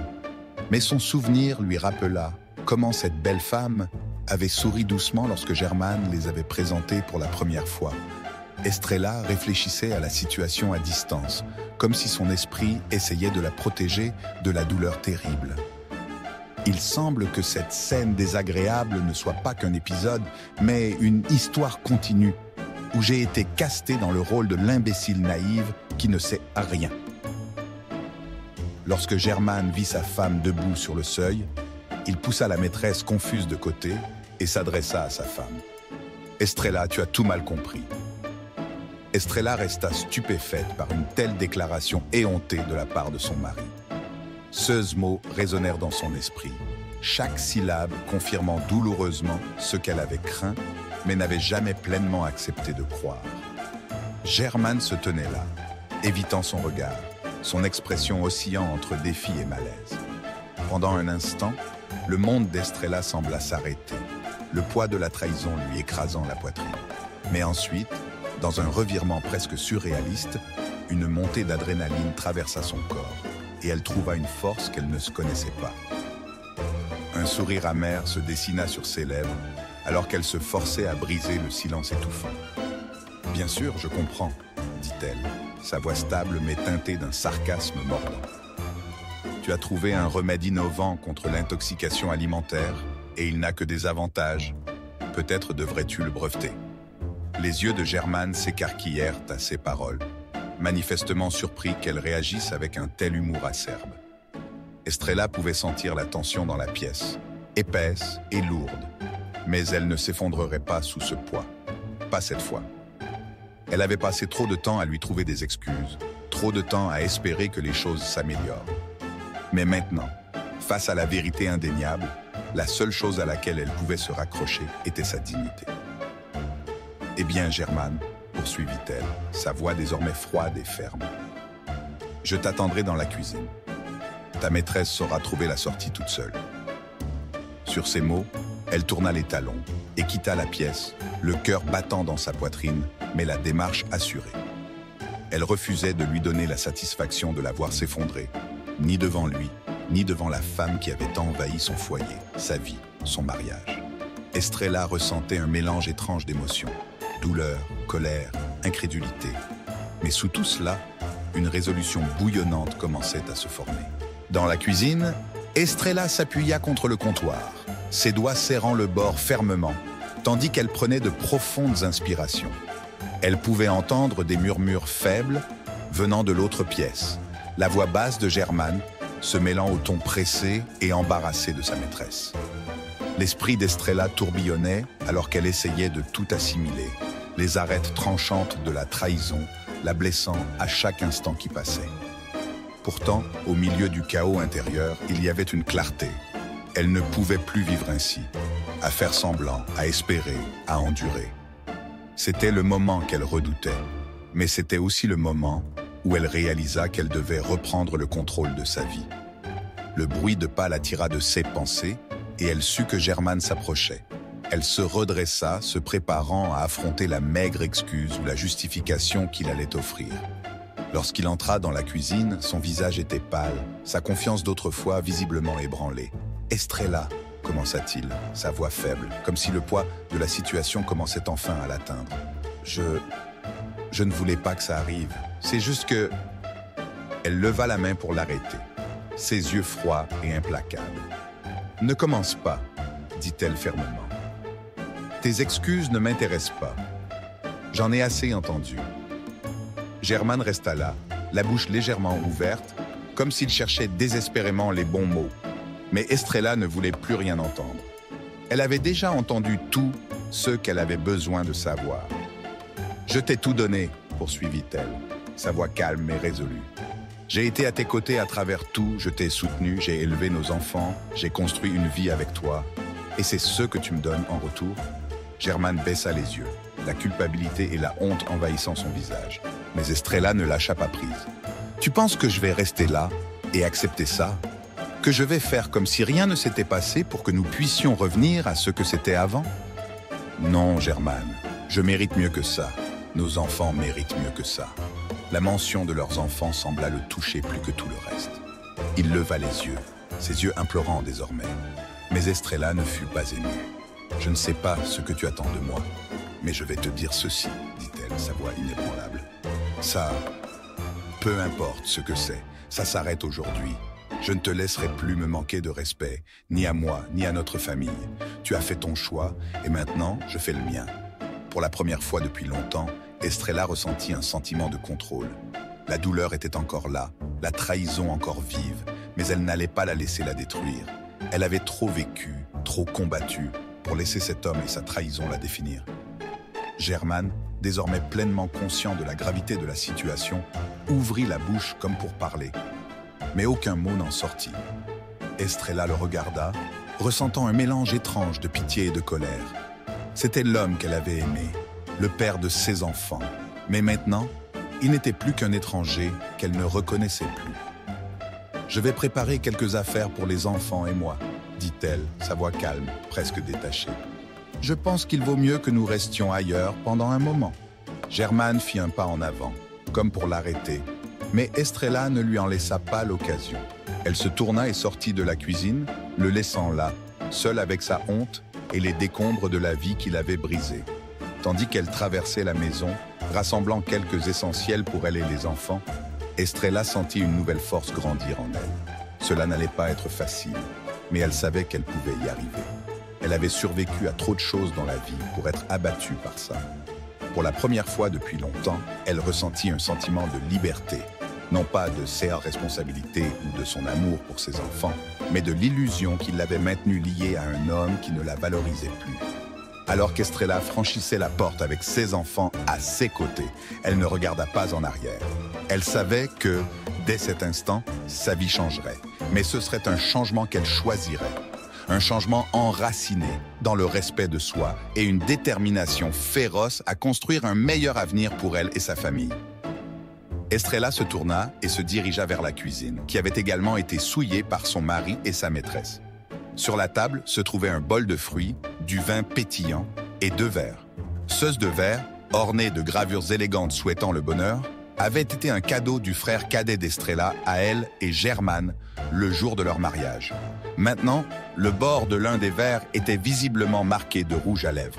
mais son souvenir lui rappela comment cette belle femme avait souri doucement lorsque Germane les avait présentés pour la première fois. Estrella réfléchissait à la situation à distance, comme si son esprit essayait de la protéger de la douleur terrible. Il semble que cette scène désagréable ne soit pas qu'un épisode, mais une histoire continue, où j'ai été casté dans le rôle de l'imbécile naïve qui ne sait rien. Lorsque Germane vit sa femme debout sur le seuil, il poussa la maîtresse confuse de côté et s'adressa à sa femme. « Estrella, tu as tout mal compris. » Estrella resta stupéfaite par une telle déclaration éhontée de la part de son mari. 16 mots résonnèrent dans son esprit, chaque syllabe confirmant douloureusement ce qu'elle avait craint, mais n'avait jamais pleinement accepté de croire. Germane se tenait là, évitant son regard, son expression oscillant entre défi et malaise. Pendant un instant, le monde d'Estrella sembla s'arrêter, le poids de la trahison lui écrasant la poitrine. Mais ensuite, dans un revirement presque surréaliste, une montée d'adrénaline traversa son corps et elle trouva une force qu'elle ne se connaissait pas. Un sourire amer se dessina sur ses lèvres alors qu'elle se forçait à briser le silence étouffant. « Bien sûr, je comprends, » dit-elle, sa voix stable mais teintée d'un sarcasme mordant. « Tu as trouvé un remède innovant contre l'intoxication alimentaire et il n'a que des avantages. Peut-être devrais-tu le breveter. » Les yeux de Germane s'écarquillèrent à ces paroles, manifestement surpris qu'elle réagisse avec un tel humour acerbe. Estrella pouvait sentir la tension dans la pièce, épaisse et lourde, mais elle ne s'effondrerait pas sous ce poids. Pas cette fois. Elle avait passé trop de temps à lui trouver des excuses, trop de temps à espérer que les choses s'améliorent. Mais maintenant, face à la vérité indéniable, la seule chose à laquelle elle pouvait se raccrocher était sa dignité. « Eh bien, Germane, poursuivit-elle, sa voix désormais froide et ferme. Je t'attendrai dans la cuisine. Ta maîtresse saura trouver la sortie toute seule. » Sur ces mots, elle tourna les talons et quitta la pièce, le cœur battant dans sa poitrine, mais la démarche assurée. Elle refusait de lui donner la satisfaction de la voir s'effondrer, ni devant lui, ni devant la femme qui avait envahi son foyer, sa vie, son mariage. Estrella ressentait un mélange étrange d'émotions. Douleur, colère, incrédulité. Mais sous tout cela, une résolution bouillonnante commençait à se former. Dans la cuisine, Estrella s'appuya contre le comptoir, ses doigts serrant le bord fermement, tandis qu'elle prenait de profondes inspirations. Elle pouvait entendre des murmures faibles venant de l'autre pièce, la voix basse de Germane se mêlant au ton pressé et embarrassé de sa maîtresse. L'esprit d'Estrella tourbillonnait alors qu'elle essayait de tout assimiler, les arêtes tranchantes de la trahison, la blessant à chaque instant qui passait. Pourtant, au milieu du chaos intérieur, il y avait une clarté. Elle ne pouvait plus vivre ainsi, à faire semblant, à espérer, à endurer. C'était le moment qu'elle redoutait, mais c'était aussi le moment où elle réalisa qu'elle devait reprendre le contrôle de sa vie. Le bruit de pas l'attira de ses pensées et elle sut que Germane s'approchait. Elle se redressa, se préparant à affronter la maigre excuse ou la justification qu'il allait offrir. Lorsqu'il entra dans la cuisine, son visage était pâle, sa confiance d'autrefois visiblement ébranlée. « Estrella !» commença-t-il, sa voix faible, comme si le poids de la situation commençait enfin à l'atteindre. « Je ne voulais pas que ça arrive. C'est juste que... » Elle leva la main pour l'arrêter, ses yeux froids et implacables. « Ne commence pas, » dit-elle fermement. « Tes excuses ne m'intéressent pas. J'en ai assez entendu. » Germane resta là, la bouche légèrement ouverte, comme s'il cherchait désespérément les bons mots. Mais Estrella ne voulait plus rien entendre. Elle avait déjà entendu tout ce qu'elle avait besoin de savoir. « Je t'ai tout donné, » poursuivit-elle, sa voix calme et résolue. « J'ai été à tes côtés à travers tout, je t'ai soutenu, j'ai élevé nos enfants, j'ai construit une vie avec toi. Et c'est ce que tu me donnes en retour ?» Germane baissa les yeux, la culpabilité et la honte envahissant son visage. Mais Estrella ne lâcha pas prise. « Tu penses que je vais rester là et accepter ça ?» Que je vais faire comme si rien ne s'était passé pour que nous puissions revenir à ce que c'était avant? Non, Germane, je mérite mieux que ça. Nos enfants méritent mieux que ça. La mention de leurs enfants sembla le toucher plus que tout le reste. Il leva les yeux, ses yeux implorants désormais. Mais Estrella ne fut pas émue. « Je ne sais pas ce que tu attends de moi, mais je vais te dire ceci, dit-elle, sa voix inébranlable. Ça, peu importe ce que c'est, ça s'arrête aujourd'hui. Je ne te laisserai plus me manquer de respect, ni à moi, ni à notre famille. Tu as fait ton choix, et maintenant, je fais le mien. » Pour la première fois depuis longtemps, Estrella ressentit un sentiment de contrôle. La douleur était encore là, la trahison encore vive, mais elle n'allait pas la laisser la détruire. Elle avait trop vécu, trop combattu, pour laisser cet homme et sa trahison la définir. Germane, désormais pleinement conscient de la gravité de la situation, ouvrit la bouche comme pour parler. Mais aucun mot n'en sortit. Estrella le regarda, ressentant un mélange étrange de pitié et de colère. C'était l'homme qu'elle avait aimé, le père de ses enfants. Mais maintenant, il n'était plus qu'un étranger qu'elle ne reconnaissait plus. « Je vais préparer quelques affaires pour les enfants et moi, » dit-elle, sa voix calme, presque détachée. « Je pense qu'il vaut mieux que nous restions ailleurs pendant un moment. » Germane fit un pas en avant, comme pour l'arrêter, mais Estrella ne lui en laissa pas l'occasion. Elle se tourna et sortit de la cuisine, le laissant là, seul avec sa honte et les décombres de la vie qu'il avait brisée. Tandis qu'elle traversait la maison, rassemblant quelques essentiels pour elle et les enfants, Estrella sentit une nouvelle force grandir en elle. Cela n'allait pas être facile, mais elle savait qu'elle pouvait y arriver. Elle avait survécu à trop de choses dans la vie pour être abattue par ça. Pour la première fois depuis longtemps, elle ressentit un sentiment de liberté, non pas de ses responsabilités ou de son amour pour ses enfants, mais de l'illusion qui l'avait maintenue liée à un homme qui ne la valorisait plus. Alors qu'Estrella franchissait la porte avec ses enfants à ses côtés, elle ne regarda pas en arrière. Elle savait que, dès cet instant, sa vie changerait. Mais ce serait un changement qu'elle choisirait. Un changement enraciné dans le respect de soi et une détermination féroce à construire un meilleur avenir pour elle et sa famille. Estrella se tourna et se dirigea vers la cuisine, qui avait également été souillée par son mari et sa maîtresse. Sur la table se trouvait un bol de fruits, du vin pétillant et 2 verres. Ceux 2 verres, ornés de gravures élégantes souhaitant le bonheur, avaient été un cadeau du frère cadet d'Estrella à elle et Germane le jour de leur mariage. Maintenant, le bord de l'un des verres était visiblement marqué de rouge à lèvres.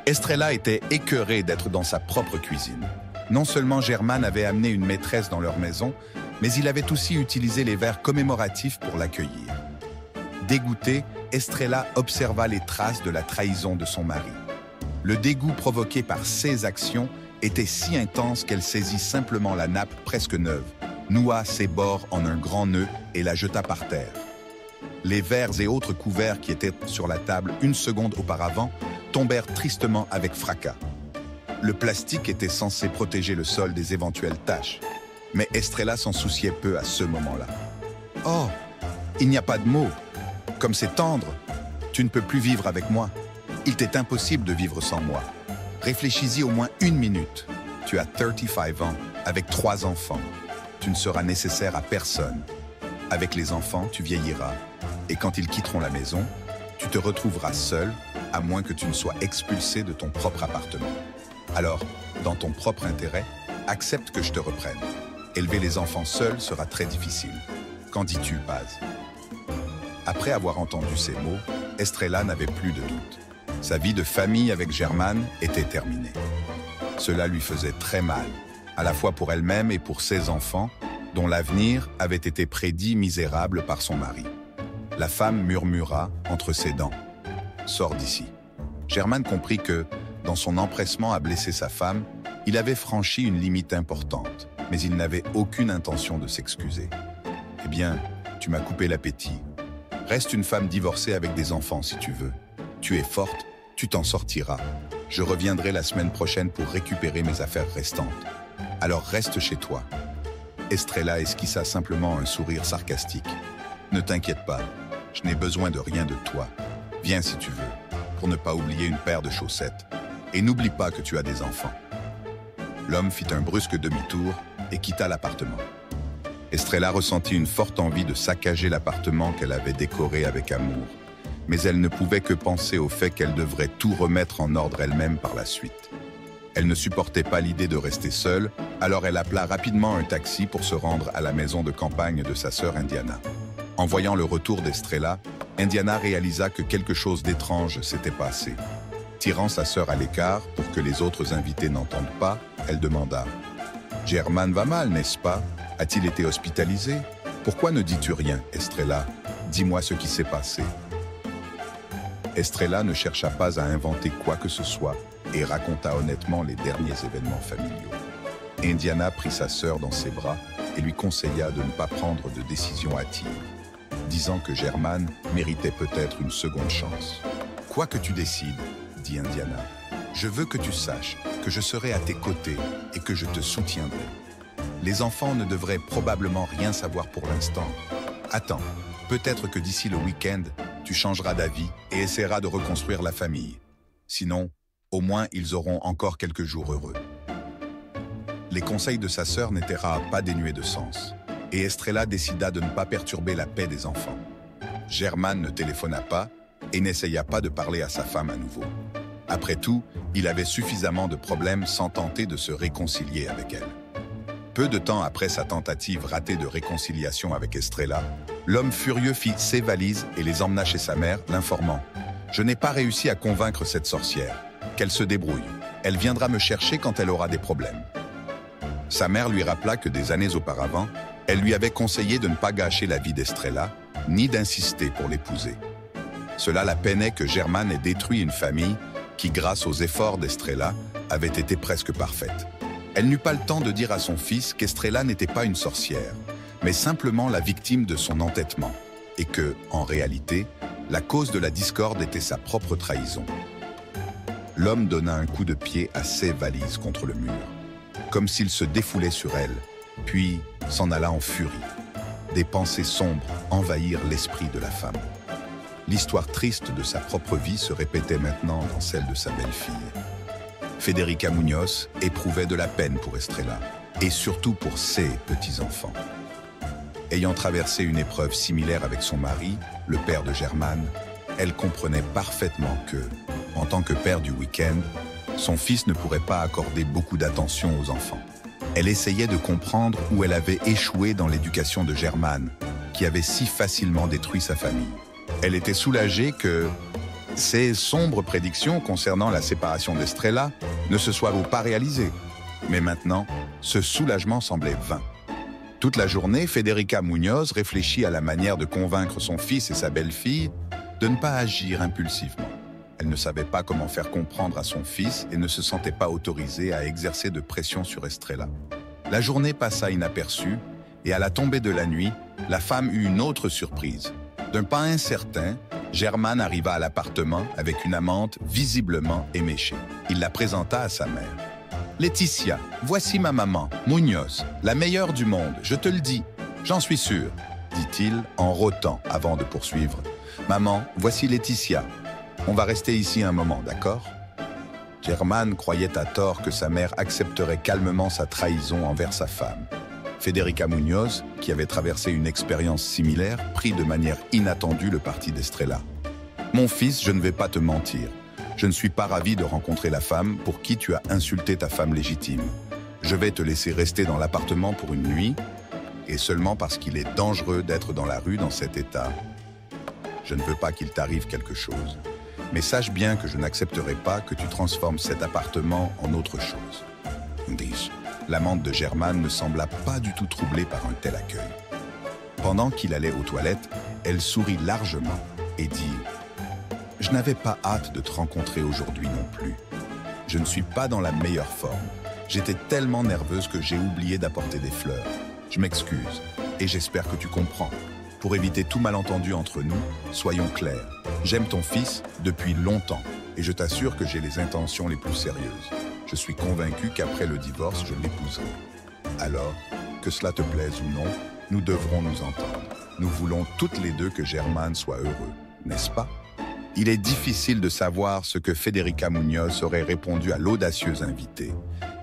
Estrella était écœurée d'être dans sa propre cuisine. Non seulement Germane avait amené une maîtresse dans leur maison, mais il avait aussi utilisé les verres commémoratifs pour l'accueillir. Dégoûtée, Estrella observa les traces de la trahison de son mari. Le dégoût provoqué par ses actions était si intense qu'elle saisit simplement la nappe presque neuve, noua ses bords en un grand nœud et la jeta par terre. Les verres et autres couverts qui étaient sur la table une seconde auparavant tombèrent tristement avec fracas. Le plastique était censé protéger le sol des éventuelles taches, mais Estrella s'en souciait peu à ce moment-là. « Oh, il n'y a pas de mots. Comme c'est tendre. Tu ne peux plus vivre avec moi. Il t'est impossible de vivre sans moi. Réfléchis-y au moins 1 minute. Tu as 35 ans, avec 3 enfants. Tu ne seras nécessaire à personne. Avec les enfants, tu vieilliras. Et quand ils quitteront la maison, tu te retrouveras seul, à moins que tu ne sois expulsé de ton propre appartement. Alors, dans ton propre intérêt, accepte que je te reprenne. Élever les enfants seuls sera très difficile. Qu'en dis-tu, Paz ? Après avoir entendu ces mots, Estrella n'avait plus de doute. Sa vie de famille avec Germane était terminée. Cela lui faisait très mal, à la fois pour elle-même et pour ses enfants, dont l'avenir avait été prédit misérable par son mari. La femme murmura entre ses dents. « Sors d'ici ». Germane comprit que, dans son empressement à blesser sa femme, il avait franchi une limite importante, mais il n'avait aucune intention de s'excuser. « Eh bien, tu m'as coupé l'appétit. Reste une femme divorcée avec des enfants si tu veux. Tu es forte, tu t'en sortiras. Je reviendrai la semaine prochaine pour récupérer mes affaires restantes. Alors reste chez toi. » Estrella esquissa simplement un sourire sarcastique. « Ne t'inquiète pas, je n'ai besoin de rien de toi. Viens si tu veux, pour ne pas oublier une paire de chaussettes. Et n'oublie pas que tu as des enfants. » L'homme fit un brusque demi-tour et quitta l'appartement. Estrella ressentit une forte envie de saccager l'appartement qu'elle avait décoré avec amour. Mais elle ne pouvait que penser au fait qu'elle devrait tout remettre en ordre elle-même par la suite. Elle ne supportait pas l'idée de rester seule, alors elle appela rapidement un taxi pour se rendre à la maison de campagne de sa sœur Indiana. En voyant le retour d'Estrella, Indiana réalisa que quelque chose d'étrange s'était passé. Tirant sa sœur à l'écart pour que les autres invités n'entendent pas, elle demanda « Germán va mal, n'est-ce pas? A-t-il été hospitalisé? Pourquoi ne dis-tu rien, Estrella? Dis-moi ce qui s'est passé. » Estrella ne chercha pas à inventer quoi que ce soit et raconta honnêtement les derniers événements familiaux. Indiana prit sa sœur dans ses bras et lui conseilla de ne pas prendre de décision hâtive, disant que Germán méritait peut-être une seconde chance. « Quoi que tu décides, dit Indiana, je veux que tu saches que je serai à tes côtés et que je te soutiendrai. Les enfants ne devraient probablement rien savoir pour l'instant. Attends, peut-être que d'ici le week-end, tu changeras d'avis et essaieras de reconstruire la famille. Sinon, au moins ils auront encore quelques jours heureux. » Les conseils de sa sœur n'étaient pas dénués de sens, et Estrella décida de ne pas perturber la paix des enfants. Germán ne téléphona pas et n'essaya pas de parler à sa femme à nouveau. Après tout, il avait suffisamment de problèmes sans tenter de se réconcilier avec elle. Peu de temps après sa tentative ratée de réconciliation avec Estrella, l'homme furieux fit ses valises et les emmena chez sa mère, l'informant « Je n'ai pas réussi à convaincre cette sorcière. Qu'elle se débrouille. Elle viendra me chercher quand elle aura des problèmes. » Sa mère lui rappela que des années auparavant, elle lui avait conseillé de ne pas gâcher la vie d'Estrella, ni d'insister pour l'épouser. Cela la peinait que Germán ait détruit une famille qui, grâce aux efforts d'Estrella, avait été presque parfaite. Elle n'eut pas le temps de dire à son fils qu'Estrella n'était pas une sorcière, mais simplement la victime de son entêtement, et que, en réalité, la cause de la discorde était sa propre trahison. L'homme donna un coup de pied à ses valises contre le mur, comme s'il se défoulait sur elle, puis s'en alla en furie. Des pensées sombres envahirent l'esprit de la femme. L'histoire triste de sa propre vie se répétait maintenant dans celle de sa belle-fille. Federica Muñoz éprouvait de la peine pour Estrella, et surtout pour ses petits-enfants. Ayant traversé une épreuve similaire avec son mari, le père de Germán, elle comprenait parfaitement que, en tant que père du week-end, son fils ne pourrait pas accorder beaucoup d'attention aux enfants. Elle essayait de comprendre où elle avait échoué dans l'éducation de Germán, qui avait si facilement détruit sa famille. Elle était soulagée que ses sombres prédictions concernant la séparation d'Estrella ne se soient pas réalisées. Mais maintenant, ce soulagement semblait vain. Toute la journée, Federica Muñoz réfléchit à la manière de convaincre son fils et sa belle-fille de ne pas agir impulsivement. Elle ne savait pas comment faire comprendre à son fils et ne se sentait pas autorisée à exercer de pression sur Estrella. La journée passa inaperçue et à la tombée de la nuit, la femme eut une autre surprise. D'un pas incertain, Germán arriva à l'appartement avec une amante visiblement éméchée. Il la présenta à sa mère. « Laetitia, voici ma maman, Muñoz, la meilleure du monde, je te le dis, j'en suis sûr, dit-il en rotant avant de poursuivre. « Maman, voici Laetitia. On va rester ici un moment, d'accord ?» Germán croyait à tort que sa mère accepterait calmement sa trahison envers sa femme. Federica Muñoz, qui avait traversé une expérience similaire, prit de manière inattendue le parti d'Estrella. « Mon fils, je ne vais pas te mentir. Je ne suis pas ravi de rencontrer la femme pour qui tu as insulté ta femme légitime. Je vais te laisser rester dans l'appartement pour une nuit, et seulement parce qu'il est dangereux d'être dans la rue dans cet état. Je ne veux pas qu'il t'arrive quelque chose. Mais sache bien que je n'accepterai pas que tu transformes cet appartement en autre chose. » dis-je. L'amante de Germán ne sembla pas du tout troublée par un tel accueil. Pendant qu'il allait aux toilettes, elle sourit largement et dit « Je n'avais pas hâte de te rencontrer aujourd'hui non plus. Je ne suis pas dans la meilleure forme. J'étais tellement nerveuse que j'ai oublié d'apporter des fleurs. Je m'excuse et j'espère que tu comprends. Pour éviter tout malentendu entre nous, soyons clairs. J'aime ton fils depuis longtemps et je t'assure que j'ai les intentions les plus sérieuses. Je suis convaincu qu'après le divorce, je l'épouserai. Alors, que cela te plaise ou non, nous devrons nous entendre. Nous voulons toutes les deux que Germán soit heureux, n'est-ce pas? » Il est difficile de savoir ce que Federica Muñoz aurait répondu à l'audacieuse invitée,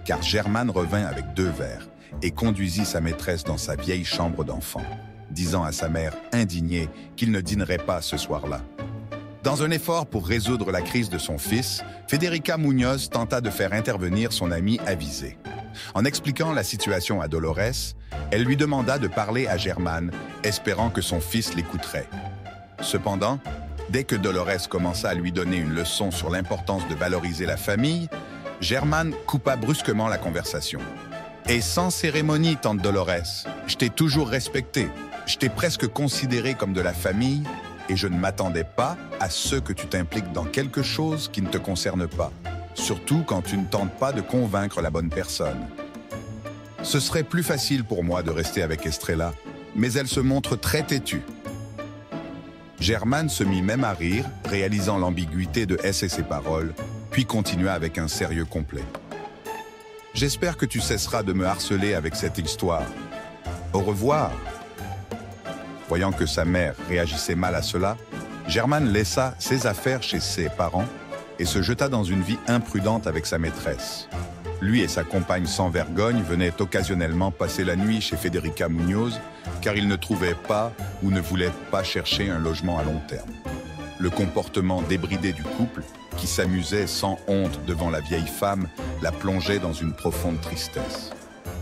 car Germán revint avec 2 verres, et conduisit sa maîtresse dans sa vieille chambre d'enfant, disant à sa mère indignée qu'il ne dînerait pas ce soir-là. Dans un effort pour résoudre la crise de son fils, Federica Muñoz tenta de faire intervenir son amie avisée. En expliquant la situation à Dolores, elle lui demanda de parler à Germán, espérant que son fils l'écouterait. Cependant, dès que Dolores commença à lui donner une leçon sur l'importance de valoriser la famille, Germán coupa brusquement la conversation. « Et sans cérémonie, tante Dolores, je t'ai toujours respecté, je t'ai presque considéré comme de la famille, et je ne m'attendais pas à ce que tu t'impliques dans quelque chose qui ne te concerne pas, surtout quand tu ne tentes pas de convaincre la bonne personne. Ce serait plus facile pour moi de rester avec Estrella, mais elle se montre très têtue. » Germán se mit même à rire, réalisant l'ambiguïté de S et ses paroles, puis continua avec un sérieux complet. « J'espère que tu cesseras de me harceler avec cette histoire. Au revoir. » Voyant que sa mère réagissait mal à cela, Germán laissa ses affaires chez ses parents et se jeta dans une vie imprudente avec sa maîtresse. Lui et sa compagne sans vergogne venaient occasionnellement passer la nuit chez Federica Muñoz car ils ne trouvaient pas ou ne voulaient pas chercher un logement à long terme. Le comportement débridé du couple, qui s'amusait sans honte devant la vieille femme, la plongeait dans une profonde tristesse.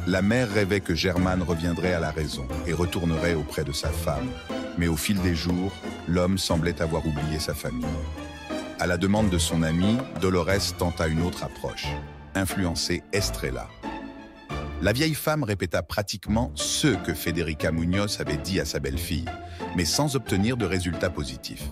La mère rêvait que Germán reviendrait à la raison et retournerait auprès de sa femme. Mais au fil des jours, l'homme semblait avoir oublié sa famille. À la demande de son ami, Dolores tenta une autre approche, influencer Estrella. La vieille femme répéta pratiquement ce que Federica Muñoz avait dit à sa belle-fille, mais sans obtenir de résultats positifs.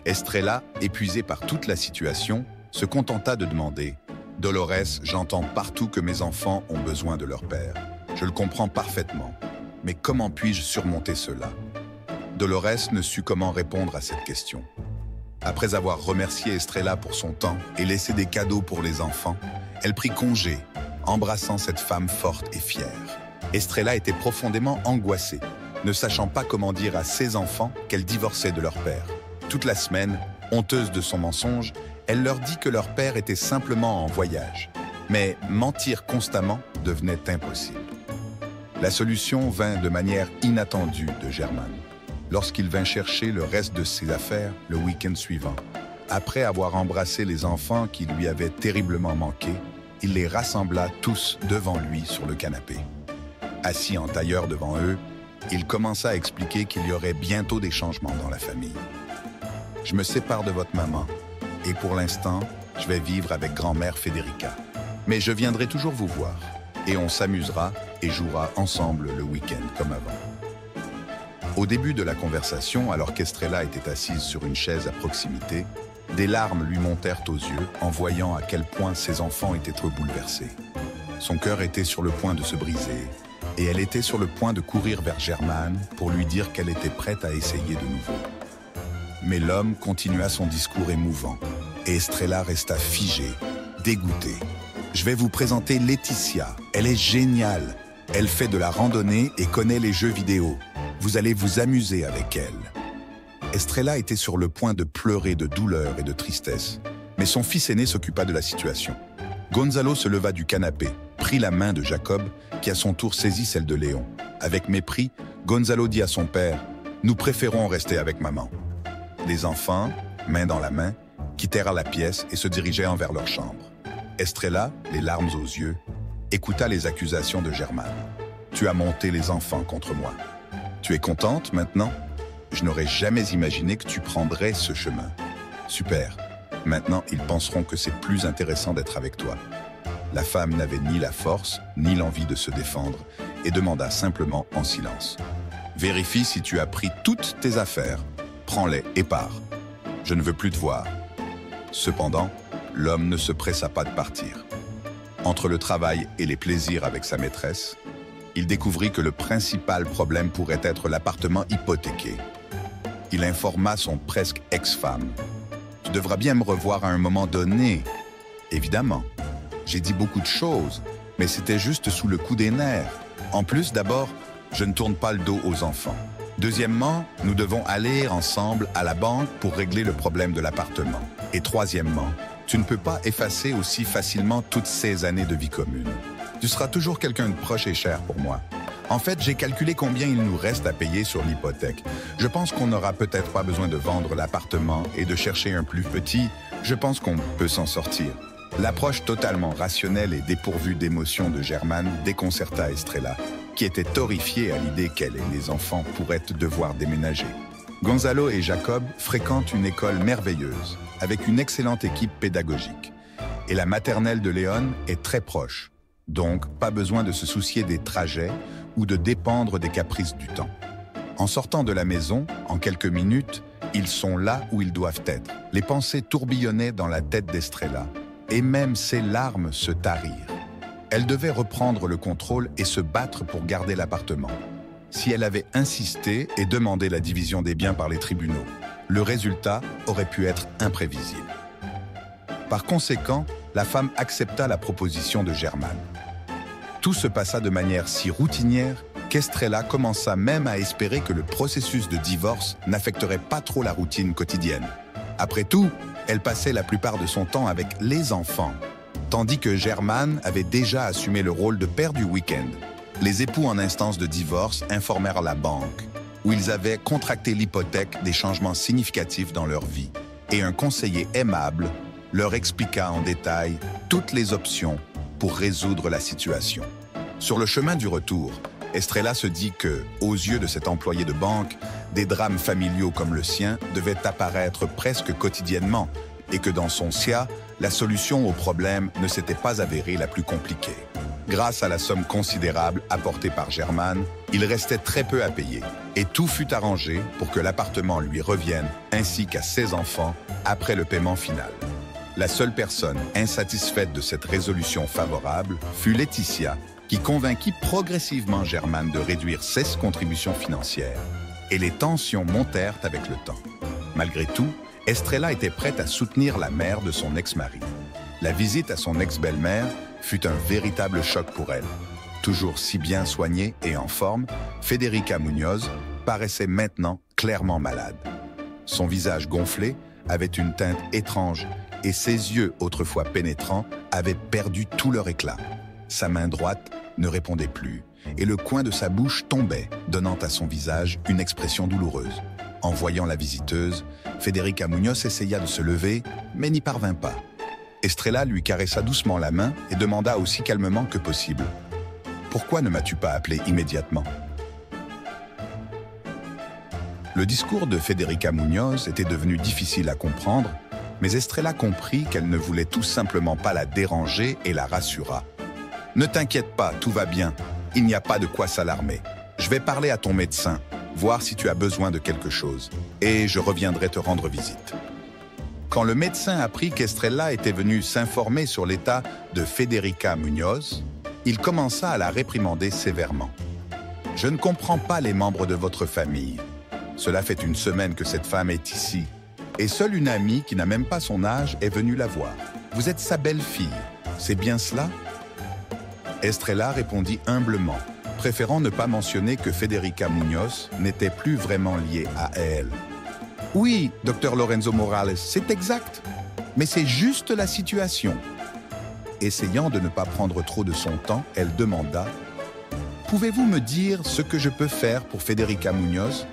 Estrella, épuisée par toute la situation, se contenta de demander « Dolores, j'entends partout que mes enfants ont besoin de leur père. Je le comprends parfaitement. Mais comment puis-je surmonter cela ?» Dolores ne sut comment répondre à cette question. Après avoir remercié Estrella pour son temps et laissé des cadeaux pour les enfants, elle prit congé, embrassant cette femme forte et fière. Estrella était profondément angoissée, ne sachant pas comment dire à ses enfants qu'elle divorçait de leur père. Toute la semaine, honteuse de son mensonge, elle leur dit que leur père était simplement en voyage. Mais mentir constamment devenait impossible. La solution vint de manière inattendue de Germán, lorsqu'il vint chercher le reste de ses affaires le week-end suivant. Après avoir embrassé les enfants qui lui avaient terriblement manqué, il les rassembla tous devant lui sur le canapé. Assis en tailleur devant eux, il commença à expliquer qu'il y aurait bientôt des changements dans la famille. « Je me sépare de votre maman. Et pour l'instant, je vais vivre avec grand-mère Federica. Mais je viendrai toujours vous voir. Et on s'amusera et jouera ensemble le week-end comme avant. » Au début de la conversation, alors qu'Estrella était assise sur une chaise à proximité, des larmes lui montèrent aux yeux en voyant à quel point ses enfants étaient trop bouleversés. Son cœur était sur le point de se briser et elle était sur le point de courir vers Germán pour lui dire qu'elle était prête à essayer de nouveau. Mais l'homme continua son discours émouvant et Estrella resta figée, dégoûtée. « Je vais vous présenter Laetitia. Elle est géniale. Elle fait de la randonnée et connaît les jeux vidéo. Vous allez vous amuser avec elle. » Estrella était sur le point de pleurer de douleur et de tristesse, mais son fils aîné s'occupa de la situation. Gonzalo se leva du canapé, prit la main de Jacob, qui à son tour saisit celle de Léon. Avec mépris, Gonzalo dit à son père « Nous préférons rester avec maman. » Les enfants, main dans la main, quittèrent la pièce et se dirigeaient vers leur chambre. Estrella, les larmes aux yeux, écouta les accusations de Germán. « Tu as monté les enfants contre moi. Tu es contente maintenant? Je n'aurais jamais imaginé que tu prendrais ce chemin. Super. Maintenant, ils penseront que c'est plus intéressant d'être avec toi. » La femme n'avait ni la force, ni l'envie de se défendre et demanda simplement en silence. « Vérifie si tu as pris toutes tes affaires. Prends-les et pars. Je ne veux plus te voir. » Cependant, l'homme ne se pressa pas de partir. Entre le travail et les plaisirs avec sa maîtresse, il découvrit que le principal problème pourrait être l'appartement hypothéqué. Il informa son presque ex-femme. « Tu devras bien me revoir à un moment donné. » Évidemment. J'ai dit beaucoup de choses, mais c'était juste sous le coup des nerfs. En plus, d'abord, je ne tourne pas le dos aux enfants. Deuxièmement, nous devons aller ensemble à la banque pour régler le problème de l'appartement. Et troisièmement, tu ne peux pas effacer aussi facilement toutes ces années de vie commune. Tu seras toujours quelqu'un de proche et cher pour moi. En fait, j'ai calculé combien il nous reste à payer sur l'hypothèque. Je pense qu'on n'aura peut-être pas besoin de vendre l'appartement et de chercher un plus petit. Je pense qu'on peut s'en sortir. L'approche totalement rationnelle et dépourvue d'émotions de Germane déconcerta Estrella, qui était horrifiée à l'idée qu'elle et les enfants pourraient devoir déménager. Gonzalo et Jacob fréquentent une école merveilleuse, avec une excellente équipe pédagogique. Et la maternelle de Léon est très proche, donc pas besoin de se soucier des trajets ou de dépendre des caprices du temps. En sortant de la maison, en quelques minutes, ils sont là où ils doivent être. Les pensées tourbillonnaient dans la tête d'Estrella, et même ses larmes se tarirent. Elle devait reprendre le contrôle et se battre pour garder l'appartement. Si elle avait insisté et demandé la division des biens par les tribunaux, le résultat aurait pu être imprévisible. Par conséquent, la femme accepta la proposition de Germane. Tout se passa de manière si routinière qu'Estrella commença même à espérer que le processus de divorce n'affecterait pas trop la routine quotidienne. Après tout, elle passait la plupart de son temps avec les enfants, tandis que Germane avait déjà assumé le rôle de père du week-end. Les époux en instance de divorce informèrent la banque, où ils avaient contracté l'hypothèque des changements significatifs dans leur vie, et un conseiller aimable leur expliqua en détail toutes les options pour résoudre la situation. Sur le chemin du retour, Estrella se dit que, aux yeux de cet employé de banque, des drames familiaux comme le sien devaient apparaître presque quotidiennement et que dans son SIA, la solution au problème ne s'était pas avérée la plus compliquée. Grâce à la somme considérable apportée par Germane, il restait très peu à payer et tout fut arrangé pour que l'appartement lui revienne ainsi qu'à ses enfants après le paiement final. La seule personne insatisfaite de cette résolution favorable fut Laetitia, qui convainquit progressivement Germane de réduire ses contributions financières. Et les tensions montèrent avec le temps. Malgré tout, Estrella était prête à soutenir la mère de son ex-mari. La visite à son ex-belle-mère fut un véritable choc pour elle. Toujours si bien soignée et en forme, Federica Muñoz paraissait maintenant clairement malade. Son visage gonflé avait une teinte étrange et ses yeux, autrefois pénétrants, avaient perdu tout leur éclat. Sa main droite ne répondait plus et le coin de sa bouche tombait, donnant à son visage une expression douloureuse. En voyant la visiteuse, Federica Muñoz essaya de se lever, mais n'y parvint pas. Estrella lui caressa doucement la main et demanda aussi calmement que possible. « Pourquoi ne m'as-tu pas appelé immédiatement ?» Le discours de Federica Muñoz était devenu difficile à comprendre, mais Estrella comprit qu'elle ne voulait tout simplement pas la déranger et la rassura. « Ne t'inquiète pas, tout va bien. Il n'y a pas de quoi s'alarmer. Je vais parler à ton médecin, voir si tu as besoin de quelque chose, et je reviendrai te rendre visite. » Quand le médecin apprit qu'Estrella était venue s'informer sur l'état de Federica Muñoz, il commença à la réprimander sévèrement. « Je ne comprends pas les membres de votre famille. Cela fait une semaine que cette femme est ici, et seule une amie qui n'a même pas son âge est venue la voir. Vous êtes sa belle-fille, c'est bien cela ?» Estrella répondit humblement, préférant ne pas mentionner que Federica Muñoz n'était plus vraiment liée à elle. « Oui, docteur Lorenzo Morales, c'est exact, mais c'est juste la situation. » Essayant de ne pas prendre trop de son temps, elle demanda « Pouvez-vous me dire ce que je peux faire pour Federica Muñoz?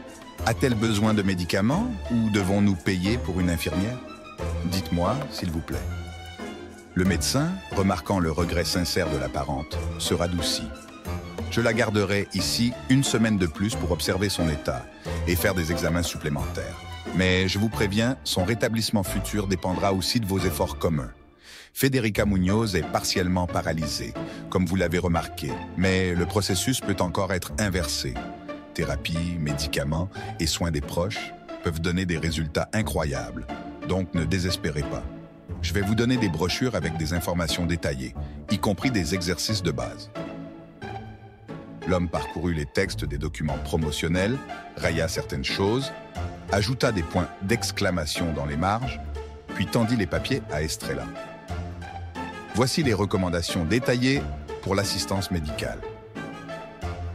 A-t-elle besoin de médicaments ou devons-nous payer pour une infirmière? Dites-moi, s'il vous plaît. » Le médecin, remarquant le regret sincère de la parente, se radoucit. « Je la garderai ici une semaine de plus pour observer son état et faire des examens supplémentaires. Mais je vous préviens, son rétablissement futur dépendra aussi de vos efforts communs. Federica Muñoz est partiellement paralysée, comme vous l'avez remarqué, mais le processus peut encore être inversé. Thérapie, médicaments et soins des proches peuvent donner des résultats incroyables, donc ne désespérez pas. Je vais vous donner des brochures avec des informations détaillées, y compris des exercices de base. » L'homme parcourut les textes des documents promotionnels, raya certaines choses, ajouta des points d'exclamation dans les marges, puis tendit les papiers à Estrella. Voici les recommandations détaillées pour l'assistance médicale.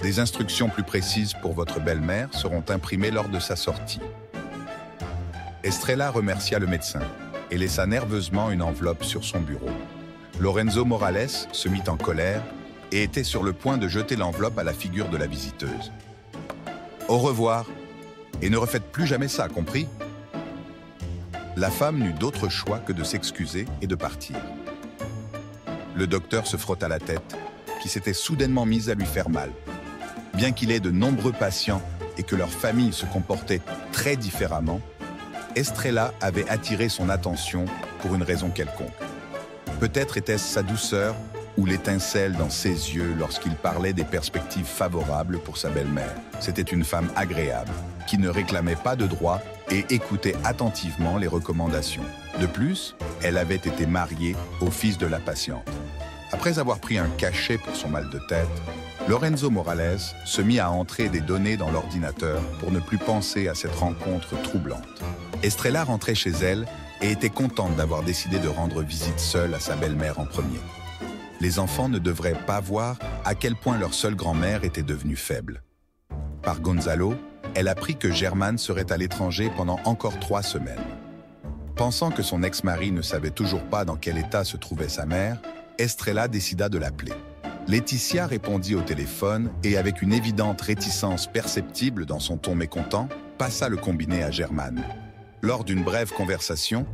Des instructions plus précises pour votre belle-mère seront imprimées lors de sa sortie. Estrella remercia le médecin et laissa nerveusement une enveloppe sur son bureau. Lorenzo Morales se mit en colère et était sur le point de jeter l'enveloppe à la figure de la visiteuse. « Au revoir, et ne refaites plus jamais ça, compris ?» La femme n'eut d'autre choix que de s'excuser et de partir. Le docteur se frotta la tête, qui s'était soudainement mise à lui faire mal. Bien qu'il ait de nombreux patients et que leur famille se comportait très différemment, Estrella avait attiré son attention pour une raison quelconque. Peut-être était-ce sa douceur ou l'étincelle dans ses yeux lorsqu'il parlait des perspectives favorables pour sa belle-mère. C'était une femme agréable, qui ne réclamait pas de droits et écoutait attentivement les recommandations. De plus, elle avait été mariée au fils de la patiente. Après avoir pris un cachet pour son mal de tête, Lorenzo Morales se mit à entrer des données dans l'ordinateur pour ne plus penser à cette rencontre troublante. Estrella rentrait chez elle et était contente d'avoir décidé de rendre visite seule à sa belle-mère en premier. Les enfants ne devraient pas voir à quel point leur seule grand-mère était devenue faible. Par Gonzalo, elle apprit que Germán serait à l'étranger pendant encore 3 semaines. Pensant que son ex-mari ne savait toujours pas dans quel état se trouvait sa mère, Estrella décida de l'appeler. Laetitia répondit au téléphone et, avec une évidente réticence perceptible dans son ton mécontent, passa le combiné à Germán. Lors d'une brève conversation,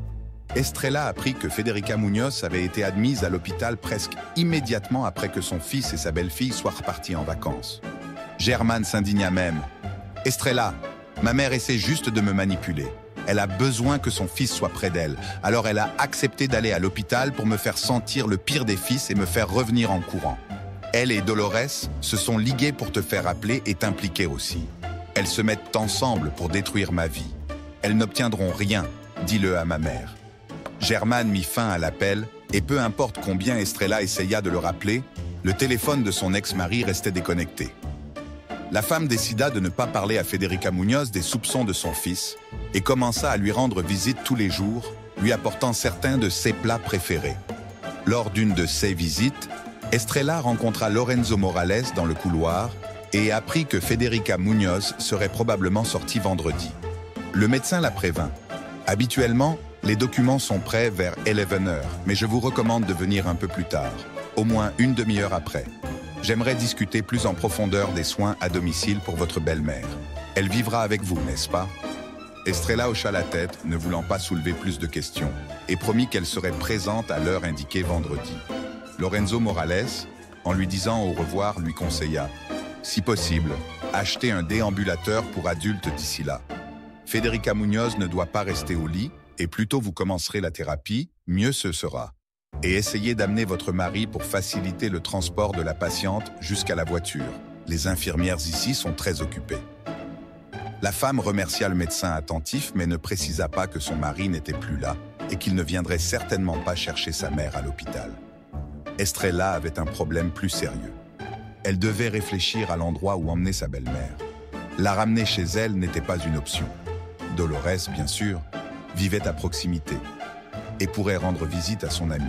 Estrella apprit que Federica Muñoz avait été admise à l'hôpital presque immédiatement après que son fils et sa belle-fille soient repartis en vacances. Germán s'indigna même. « Estrella, ma mère essaie juste de me manipuler. Elle a besoin que son fils soit près d'elle, alors elle a accepté d'aller à l'hôpital pour me faire sentir le pire des fils et me faire revenir en courant. Elle et Dolores se sont liguées pour te faire appeler et t'impliquer aussi. Elles se mettent ensemble pour détruire ma vie. Elles n'obtiendront rien, dis-le à ma mère. » Germán mit fin à l'appel, et peu importe combien Estrella essaya de le rappeler, le téléphone de son ex-mari restait déconnecté. La femme décida de ne pas parler à Federica Muñoz des soupçons de son fils et commença à lui rendre visite tous les jours, lui apportant certains de ses plats préférés. Lors d'une de ces visites, Estrella rencontra Lorenzo Morales dans le couloir et apprit que Federica Muñoz serait probablement sortie vendredi. Le médecin la prévint. Habituellement, les documents sont prêts vers 11h, mais je vous recommande de venir un peu plus tard, au moins une demi-heure après. J'aimerais discuter plus en profondeur des soins à domicile pour votre belle-mère. Elle vivra avec vous, n'est-ce pas? Estrella hocha la tête, ne voulant pas soulever plus de questions, et promit qu'elle serait présente à l'heure indiquée vendredi. Lorenzo Morales, en lui disant au revoir, lui conseilla, si possible, achetez un déambulateur pour adultes d'ici là. Federica Muñoz ne doit pas rester au lit, et plus tôt vous commencerez la thérapie, mieux ce sera. Et essayez d'amener votre mari pour faciliter le transport de la patiente jusqu'à la voiture. Les infirmières ici sont très occupées. La femme remercia le médecin attentif, mais ne précisa pas que son mari n'était plus là et qu'il ne viendrait certainement pas chercher sa mère à l'hôpital. Estrella avait un problème plus sérieux. Elle devait réfléchir à l'endroit où emmener sa belle-mère. La ramener chez elle n'était pas une option. Dolores, bien sûr, vivait à proximité et pourrait rendre visite à son amie,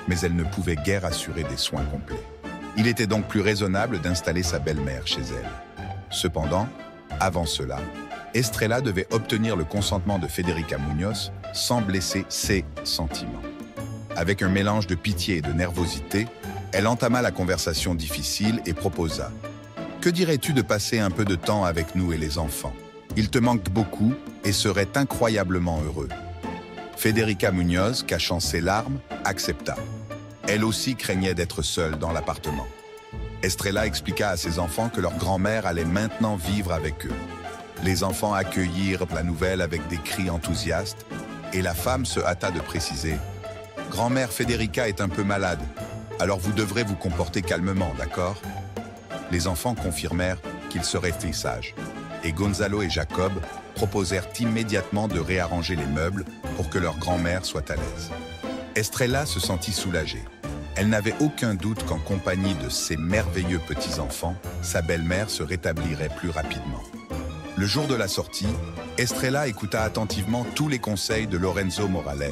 mais elle ne pouvait guère assurer des soins complets. Il était donc plus raisonnable d'installer sa belle-mère chez elle. Cependant, avant cela, Estrella devait obtenir le consentement de Federica Muñoz sans blesser ses sentiments. Avec un mélange de pitié et de nervosité, elle entama la conversation difficile et proposa « Que dirais-tu de passer un peu de temps avec nous et les enfants? Ils te manquent beaucoup et seraient incroyablement heureux. » Federica Muñoz, cachant ses larmes, accepta. Elle aussi craignait d'être seule dans l'appartement. Estrella expliqua à ses enfants que leur grand-mère allait maintenant vivre avec eux. Les enfants accueillirent la nouvelle avec des cris enthousiastes et la femme se hâta de préciser « Grand-mère Federica est un peu malade, alors vous devrez vous comporter calmement, d'accord ?» Les enfants confirmèrent qu'ils seraient sages et Gonzalo et Jacob proposèrent immédiatement de réarranger les meubles pour que leur grand-mère soit à l'aise. Estrella se sentit soulagée. Elle n'avait aucun doute qu'en compagnie de ses merveilleux petits-enfants, sa belle-mère se rétablirait plus rapidement. Le jour de la sortie, Estrella écouta attentivement tous les conseils de Lorenzo Morales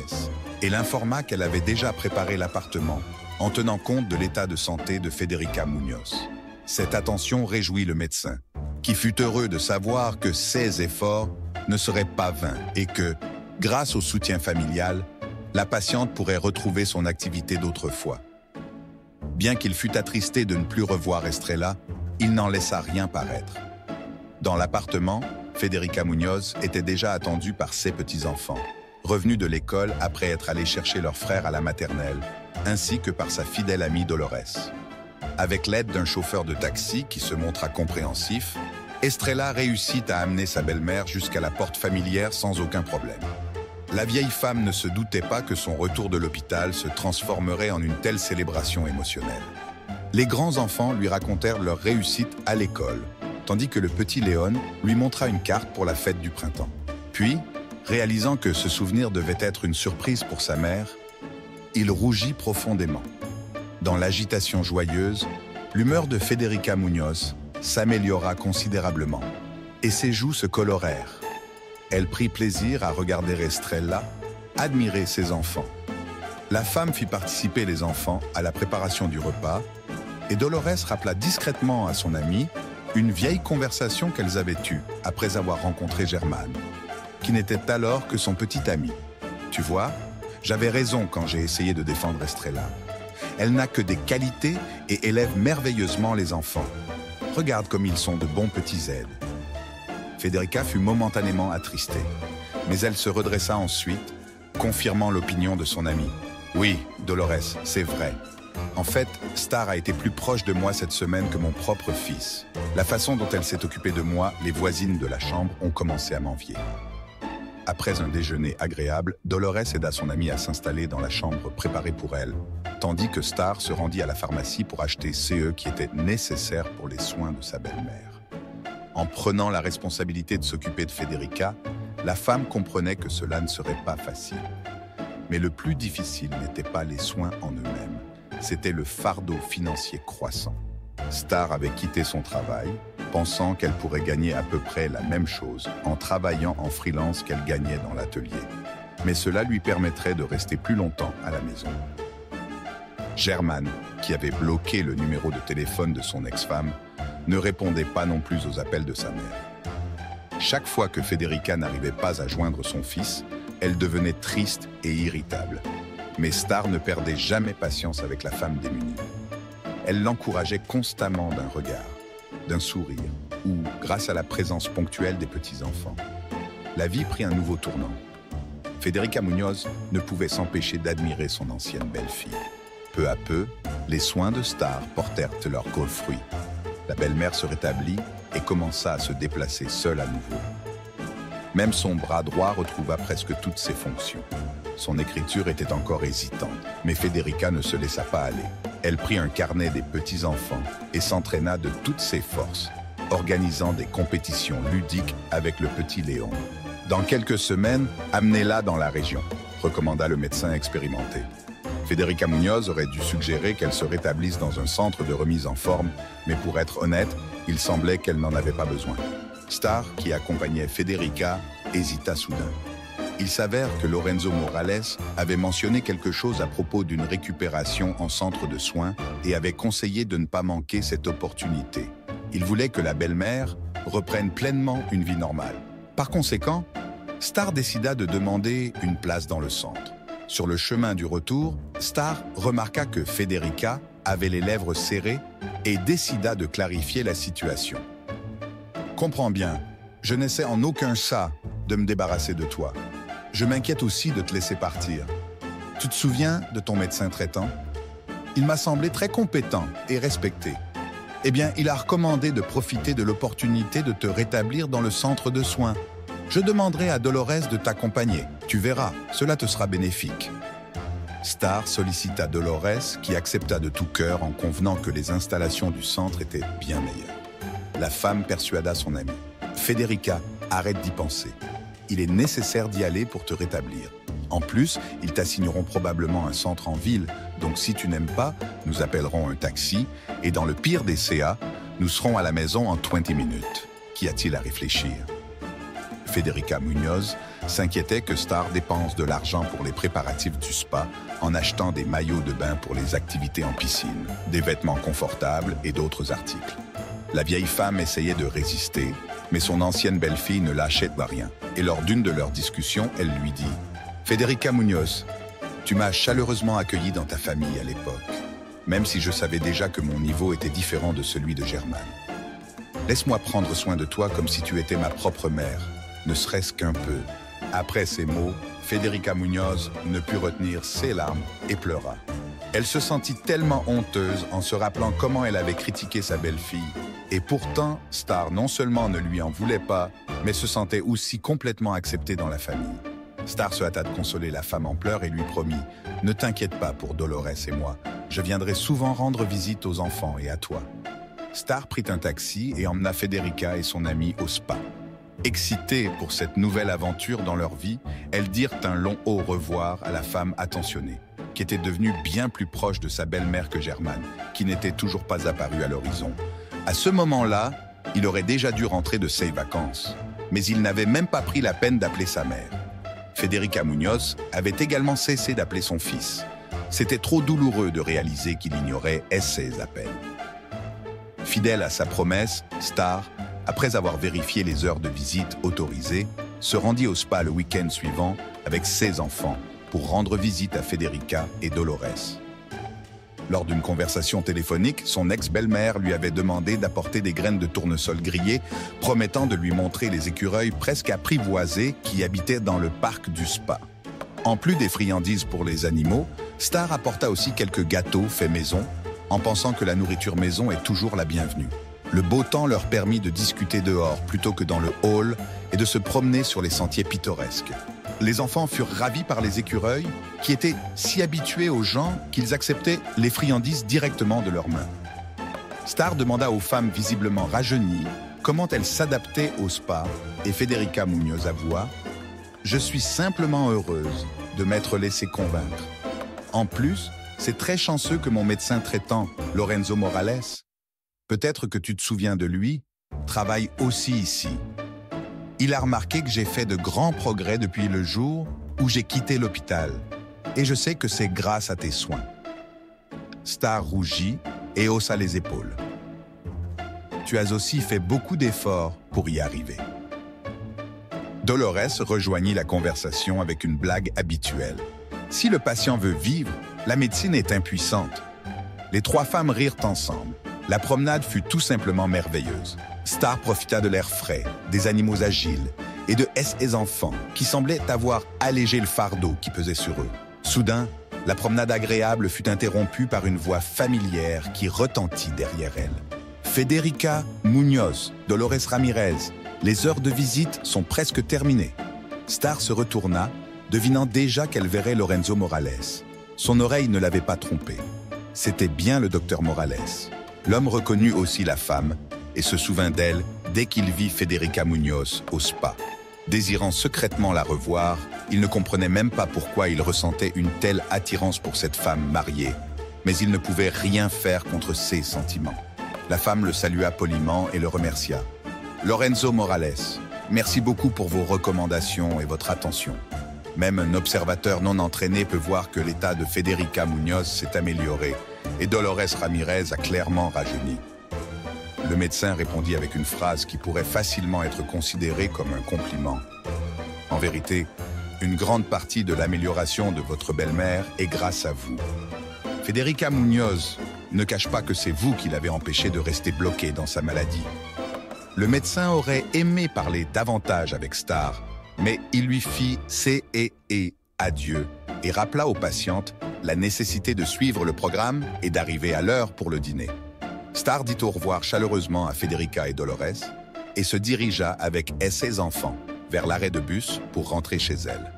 et l'informa qu'elle avait déjà préparé l'appartement en tenant compte de l'état de santé de Federica Muñoz. Cette attention réjouit le médecin, qui fut heureux de savoir que ses efforts ne seraient pas vains et que, grâce au soutien familial, la patiente pourrait retrouver son activité d'autrefois. Bien qu'il fût attristé de ne plus revoir Estrella, il n'en laissa rien paraître. Dans l'appartement, Federica Muñoz était déjà attendue par ses petits-enfants, revenus de l'école après être allés chercher leur frère à la maternelle, ainsi que par sa fidèle amie Dolores. Avec l'aide d'un chauffeur de taxi qui se montra compréhensif, Estrella réussit à amener sa belle-mère jusqu'à la porte familière sans aucun problème. La vieille femme ne se doutait pas que son retour de l'hôpital se transformerait en une telle célébration émotionnelle. Les grands-enfants lui racontèrent leur réussite à l'école, tandis que le petit Léon lui montra une carte pour la fête du printemps. Puis, réalisant que ce souvenir devait être une surprise pour sa mère, il rougit profondément. Dans l'agitation joyeuse, l'humeur de Federica Muñoz s'améliora considérablement et ses joues se colorèrent. Elle prit plaisir à regarder Estrella, admirer ses enfants. La femme fit participer les enfants à la préparation du repas et Dolores rappela discrètement à son amie une vieille conversation qu'elles avaient eue après avoir rencontré Germán, qui n'était alors que son petit ami. « Tu vois, j'avais raison quand j'ai essayé de défendre Estrella. Elle n'a que des qualités et élève merveilleusement les enfants. Regarde comme ils sont de bons petits aides. » Federica fut momentanément attristée, mais elle se redressa ensuite, confirmant l'opinion de son amie. « Oui, Dolores, c'est vrai. En fait, Star a été plus proche de moi cette semaine que mon propre fils. La façon dont elle s'est occupée de moi, les voisines de la chambre ont commencé à m'envier. » Après un déjeuner agréable, Dolores aida son amie à s'installer dans la chambre préparée pour elle, tandis que Star se rendit à la pharmacie pour acheter CE qui était nécessaire pour les soins de sa belle-mère. En prenant la responsabilité de s'occuper de Federica, la femme comprenait que cela ne serait pas facile. Mais le plus difficile n'était pas les soins en eux-mêmes, c'était le fardeau financier croissant. Star avait quitté son travail, pensant qu'elle pourrait gagner à peu près la même chose en travaillant en freelance qu'elle gagnait dans l'atelier. Mais cela lui permettrait de rester plus longtemps à la maison. Germán, qui avait bloqué le numéro de téléphone de son ex-femme, ne répondait pas non plus aux appels de sa mère. Chaque fois que Federica n'arrivait pas à joindre son fils, elle devenait triste et irritable. Mais Star ne perdait jamais patience avec la femme démunie. Elle l'encourageait constamment d'un regard, d'un sourire, ou grâce à la présence ponctuelle des petits-enfants. La vie prit un nouveau tournant. Federica Muñoz ne pouvait s'empêcher d'admirer son ancienne belle-fille. Peu à peu, les soins de Star portèrent leurs fruits. La belle-mère se rétablit et commença à se déplacer seule à nouveau. Même son bras droit retrouva presque toutes ses fonctions. Son écriture était encore hésitante, mais Federica ne se laissa pas aller. Elle prit un carnet des petits-enfants et s'entraîna de toutes ses forces, organisant des compétitions ludiques avec le petit Léon. Dans quelques semaines, amenez-la dans la région, recommanda le médecin expérimenté. Federica Muñoz aurait dû suggérer qu'elle se rétablisse dans un centre de remise en forme, mais pour être honnête, il semblait qu'elle n'en avait pas besoin. Star, qui accompagnait Federica, hésita soudain. Il s'avère que Lorenzo Morales avait mentionné quelque chose à propos d'une récupération en centre de soins et avait conseillé de ne pas manquer cette opportunité. Il voulait que la belle-mère reprenne pleinement une vie normale. Par conséquent, Star décida de demander une place dans le centre. Sur le chemin du retour, Star remarqua que Federica avait les lèvres serrées et décida de clarifier la situation. « Comprends bien, je n'essaie en aucun cas de me débarrasser de toi. Je m'inquiète aussi de te laisser partir. Tu te souviens de ton médecin traitant? Il m'a semblé très compétent et respecté. Eh bien, il a recommandé de profiter de l'opportunité de te rétablir dans le centre de soins. Je demanderai à Dolores de t'accompagner. Tu verras, cela te sera bénéfique. » Star sollicita Dolores, qui accepta de tout cœur en convenant que les installations du centre étaient bien meilleures. La femme persuada son amie. « Federica, arrête d'y penser. Il est nécessaire d'y aller pour te rétablir. En plus, ils t'assigneront probablement un centre en ville, donc si tu n'aimes pas, nous appellerons un taxi, et dans le pire des CA, nous serons à la maison en 20 minutes. Qu'y a-t-il à réfléchir ?» Federica Muñoz s'inquiétait que Star dépense de l'argent pour les préparatifs du spa en achetant des maillots de bain pour les activités en piscine, des vêtements confortables et d'autres articles. La vieille femme essayait de résister, mais son ancienne belle-fille ne lâchait rien. Et lors d'une de leurs discussions, elle lui dit « Federica Muñoz, tu m'as chaleureusement accueilli dans ta famille à l'époque. même si je savais déjà que mon niveau était différent de celui de Germane. Laisse-moi prendre soin de toi comme si tu étais ma propre mère, ne serait-ce qu'un peu. Après ces mots, Federica Muñoz ne put retenir ses larmes et pleura. Elle se sentit tellement honteuse en se rappelant comment elle avait critiqué sa belle-fille. Et pourtant, Star non seulement ne lui en voulait pas, mais se sentait aussi complètement acceptée dans la famille. Star se hâta de consoler la femme en pleurs et lui promit « Ne t'inquiète pas pour Dolores et moi, je viendrai souvent rendre visite aux enfants et à toi. » Star prit un taxi et emmena Federica et son amie au spa. Excitées pour cette nouvelle aventure dans leur vie, elles dirent un long au revoir à la femme attentionnée, qui était devenue bien plus proche de sa belle-mère que Germane, qui n'était toujours pas apparue à l'horizon. À ce moment-là, il aurait déjà dû rentrer de ses vacances, mais il n'avait même pas pris la peine d'appeler sa mère. Federica Muñoz avait également cessé d'appeler son fils. C'était trop douloureux de réaliser qu'il ignorait ses appels. Fidèle à sa promesse, Star, après avoir vérifié les heures de visite autorisées, se rendit au spa le week-end suivant avec ses enfants pour rendre visite à Federica et Dolores. Lors d'une conversation téléphonique, son ex-belle-mère lui avait demandé d'apporter des graines de tournesol grillées, promettant de lui montrer les écureuils presque apprivoisés qui habitaient dans le parc du spa. En plus des friandises pour les animaux, Star apporta aussi quelques gâteaux faits maison, en pensant que la nourriture maison est toujours la bienvenue. Le beau temps leur permit de discuter dehors plutôt que dans le hall et de se promener sur les sentiers pittoresques. Les enfants furent ravis par les écureuils, qui étaient si habitués aux gens qu'ils acceptaient les friandises directement de leurs mains. Star demanda aux femmes visiblement rajeunies comment elles s'adaptaient au spa, et Federica Muñoz avoua « Je suis simplement heureuse de m'être laissée convaincre. En plus, c'est très chanceux que mon médecin traitant, Lorenzo Morales, peut-être que tu te souviens de lui, travaille aussi ici. Il a remarqué que j'ai fait de grands progrès depuis le jour où j'ai quitté l'hôpital, et je sais que c'est grâce à tes soins. » Star rougit et haussa les épaules. « Tu as aussi fait beaucoup d'efforts pour y arriver. » Dolores rejoignit la conversation avec une blague habituelle. « Si le patient veut vivre, la médecine est impuissante. » Les trois femmes rirent ensemble. La promenade fut tout simplement merveilleuse. Star profita de l'air frais, des animaux agiles et de ses enfants qui semblaient avoir allégé le fardeau qui pesait sur eux. Soudain, la promenade agréable fut interrompue par une voix familière qui retentit derrière elle. « Federica Muñoz, Dolores Ramirez, les heures de visite sont presque terminées. » Star se retourna, devinant déjà qu'elle verrait Lorenzo Morales. Son oreille ne l'avait pas trompée. C'était bien le docteur Morales. L'homme reconnut aussi la femme et se souvint d'elle dès qu'il vit Federica Muñoz au spa. Désirant secrètement la revoir, il ne comprenait même pas pourquoi il ressentait une telle attirance pour cette femme mariée, mais il ne pouvait rien faire contre ses sentiments. La femme le salua poliment et le remercia. « Lorenzo Morales, merci beaucoup pour vos recommandations et votre attention. Même un observateur non entraîné peut voir que l'état de Federica Muñoz s'est amélioré et Dolores Ramirez a clairement rajeuni. » Le médecin répondit avec une phrase qui pourrait facilement être considérée comme un compliment. « En vérité, une grande partie de l'amélioration de votre belle-mère est grâce à vous. Federica Muñoz ne cache pas que c'est vous qui l'avez empêchée de rester bloquée dans sa maladie. » Le médecin aurait aimé parler davantage avec Star, mais il lui fit adieu et rappela aux patientes la nécessité de suivre le programme et d'arriver à l'heure pour le dîner. Star dit au revoir chaleureusement à Federica et Dolores et se dirigea avec ses enfants vers l'arrêt de bus pour rentrer chez elle.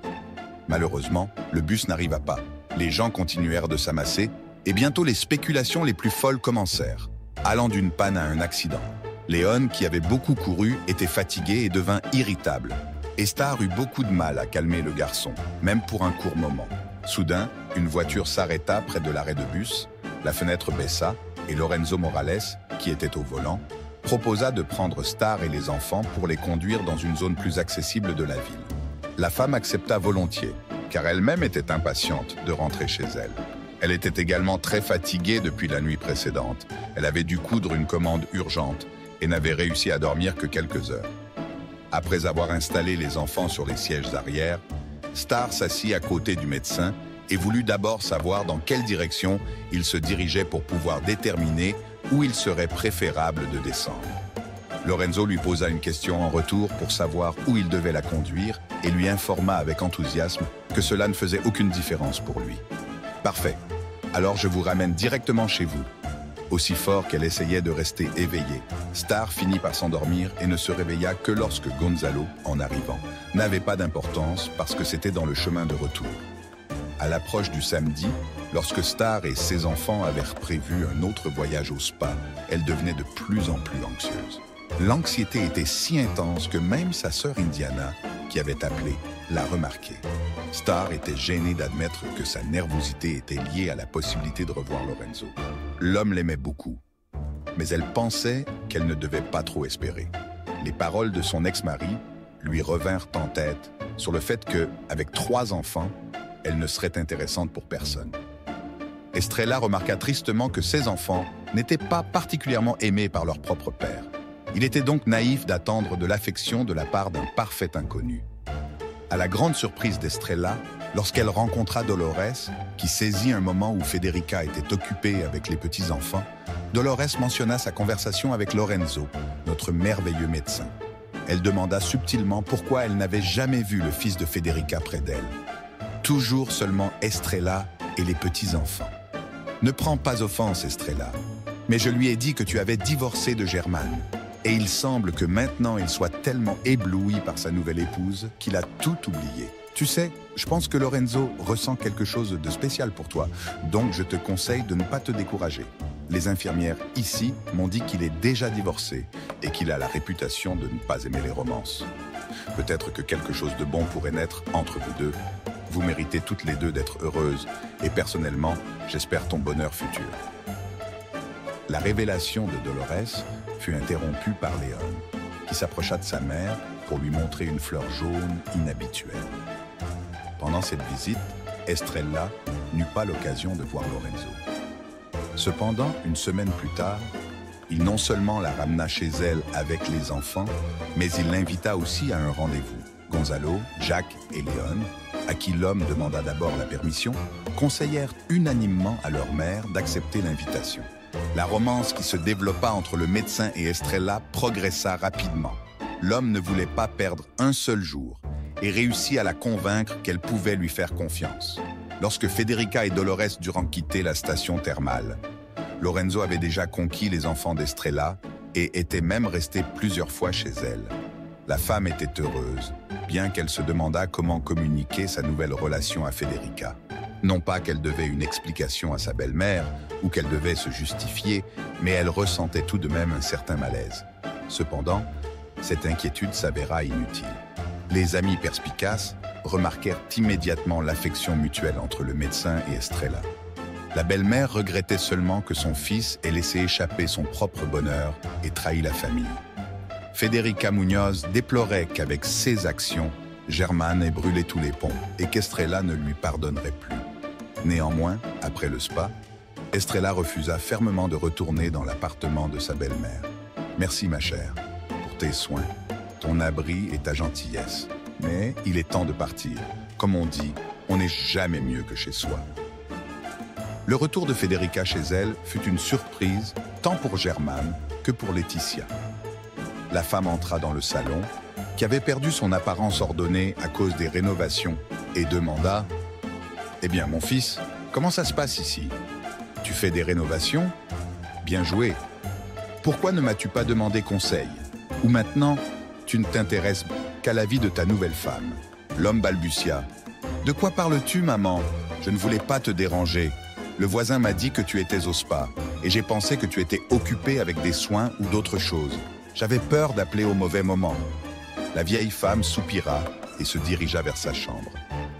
Malheureusement, le bus n'arriva pas. Les gens continuèrent de s'amasser et bientôt les spéculations les plus folles commencèrent, allant d'une panne à un accident. Léon, qui avait beaucoup couru, était fatigué et devint irritable. Et Star eut beaucoup de mal à calmer le garçon, même pour un court moment. Soudain, une voiture s'arrêta près de l'arrêt de bus, la fenêtre baissa et Lorenzo Morales, qui était au volant, proposa de prendre Star et les enfants pour les conduire dans une zone plus accessible de la ville. La femme accepta volontiers, car elle-même était impatiente de rentrer chez elle. Elle était également très fatiguée depuis la nuit précédente. Elle avait dû coudre une commande urgente et n'avait réussi à dormir que quelques heures. Après avoir installé les enfants sur les sièges arrière, Star s'assit à côté du médecin et voulut d'abord savoir dans quelle direction il se dirigeait pour pouvoir déterminer où il serait préférable de descendre. Lorenzo lui posa une question en retour pour savoir où il devait la conduire et lui informa avec enthousiasme que cela ne faisait aucune différence pour lui. « Parfait. Alors je vous ramène directement chez vous. » Aussi fort qu'elle essayait de rester éveillée, Star finit par s'endormir et ne se réveilla que lorsque Gonzalo, en arrivant, n'avait pas d'importance parce que c'était dans le chemin de retour. À l'approche du samedi, lorsque Star et ses enfants avaient prévu un autre voyage au spa, elle devenait de plus en plus anxieuse. L'anxiété était si intense que même sa sœur Indiana, qui avait appelé, l'a remarqué. Star était gênée d'admettre que sa nervosité était liée à la possibilité de revoir Lorenzo. L'homme l'aimait beaucoup, mais elle pensait qu'elle ne devait pas trop espérer. Les paroles de son ex-mari lui revinrent en tête sur le fait que, avec 3 enfants, elle ne serait intéressante pour personne. Estrella remarqua tristement que ses enfants n'étaient pas particulièrement aimés par leur propre père. Il était donc naïf d'attendre de l'affection de la part d'un parfait inconnu. À la grande surprise d'Estrella, lorsqu'elle rencontra Dolores, qui saisit un moment où Federica était occupée avec les petits-enfants, Dolores mentionna sa conversation avec Lorenzo, notre merveilleux médecin. Elle demanda subtilement pourquoi elle n'avait jamais vu le fils de Federica près d'elle. Toujours seulement Estrella et les petits-enfants. Ne prends pas offense, Estrella, mais je lui ai dit que tu avais divorcé de Germane. Et il semble que maintenant il soit tellement ébloui par sa nouvelle épouse qu'il a tout oublié. Tu sais, je pense que Lorenzo ressent quelque chose de spécial pour toi, donc je te conseille de ne pas te décourager. Les infirmières ici m'ont dit qu'il est déjà divorcé et qu'il a la réputation de ne pas aimer les romances. Peut-être que quelque chose de bon pourrait naître entre vous deux. Vous méritez toutes les deux d'être heureuses et personnellement, j'espère ton bonheur futur. La révélation de Dolores fut interrompue par Léon, qui s'approcha de sa mère pour lui montrer une fleur jaune inhabituelle. Pendant cette visite, Estrella n'eut pas l'occasion de voir Lorenzo. Cependant, une semaine plus tard, il non seulement la ramena chez elle avec les enfants, mais il l'invita aussi à un rendez-vous. Gonzalo, Jack et Léon, à qui l'homme demanda d'abord la permission, conseillèrent unanimement à leur mère d'accepter l'invitation. La romance qui se développa entre le médecin et Estrella progressa rapidement. L'homme ne voulait pas perdre un seul jour et réussit à la convaincre qu'elle pouvait lui faire confiance. Lorsque Federica et Dolores durent quitter la station thermale, Lorenzo avait déjà conquis les enfants d'Estrella et était même resté plusieurs fois chez elle. La femme était heureuse, bien qu'elle se demandât comment communiquer sa nouvelle relation à Federica. Non pas qu'elle devait une explication à sa belle-mère ou qu'elle devait se justifier, mais elle ressentait tout de même un certain malaise. Cependant, cette inquiétude s'avéra inutile. Les amis perspicaces remarquèrent immédiatement l'affection mutuelle entre le médecin et Estrella. La belle-mère regrettait seulement que son fils ait laissé échapper son propre bonheur et trahi la famille. Federica Muñoz déplorait qu'avec ses actions, Germane ait brûlé tous les ponts et qu'Estrella ne lui pardonnerait plus. Néanmoins, après le spa, Estrella refusa fermement de retourner dans l'appartement de sa belle-mère. « Merci ma chère, pour tes soins, ton abri et ta gentillesse. Mais il est temps de partir. Comme on dit, on n'est jamais mieux que chez soi. » Le retour de Federica chez elle fut une surprise tant pour Germane que pour Laetitia. La femme entra dans le salon, qui avait perdu son apparence ordonnée à cause des rénovations, et demanda « Eh bien, mon fils, comment ça se passe ici? Tu fais des rénovations? Bien joué. Pourquoi ne m'as-tu pas demandé conseil? Ou maintenant, tu ne t'intéresses qu'à la vie de ta nouvelle femme ?» L'homme balbutia. « De quoi parles-tu, maman? Je ne voulais pas te déranger. Le voisin m'a dit que tu étais au spa, et j'ai pensé que tu étais occupé avec des soins ou d'autres choses. J'avais peur d'appeler au mauvais moment. » La vieille femme soupira et se dirigea vers sa chambre.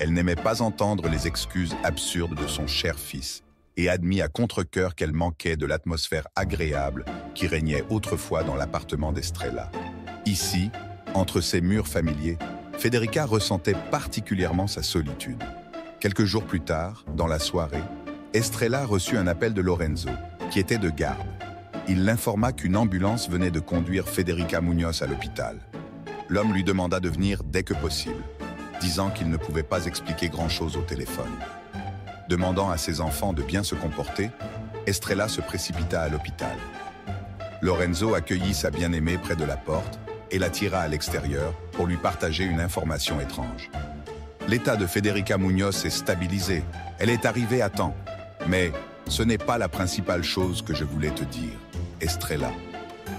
Elle n'aimait pas entendre les excuses absurdes de son cher fils et admit à contre-cœur qu'elle manquait de l'atmosphère agréable qui régnait autrefois dans l'appartement d'Estrella. Ici, entre ces murs familiers, Federica ressentait particulièrement sa solitude. Quelques jours plus tard, dans la soirée, Estrella reçut un appel de Lorenzo, qui était de garde. Il l'informa qu'une ambulance venait de conduire Federica Muñoz à l'hôpital. L'homme lui demanda de venir dès que possible, disant qu'il ne pouvait pas expliquer grand-chose au téléphone. Demandant à ses enfants de bien se comporter, Estrella se précipita à l'hôpital. Lorenzo accueillit sa bien-aimée près de la porte et la tira à l'extérieur pour lui partager une information étrange. L'état de Federica Muñoz s'est stabilisé. Elle est arrivée à temps. Mais ce n'est pas la principale chose que je voulais te dire, Estrella.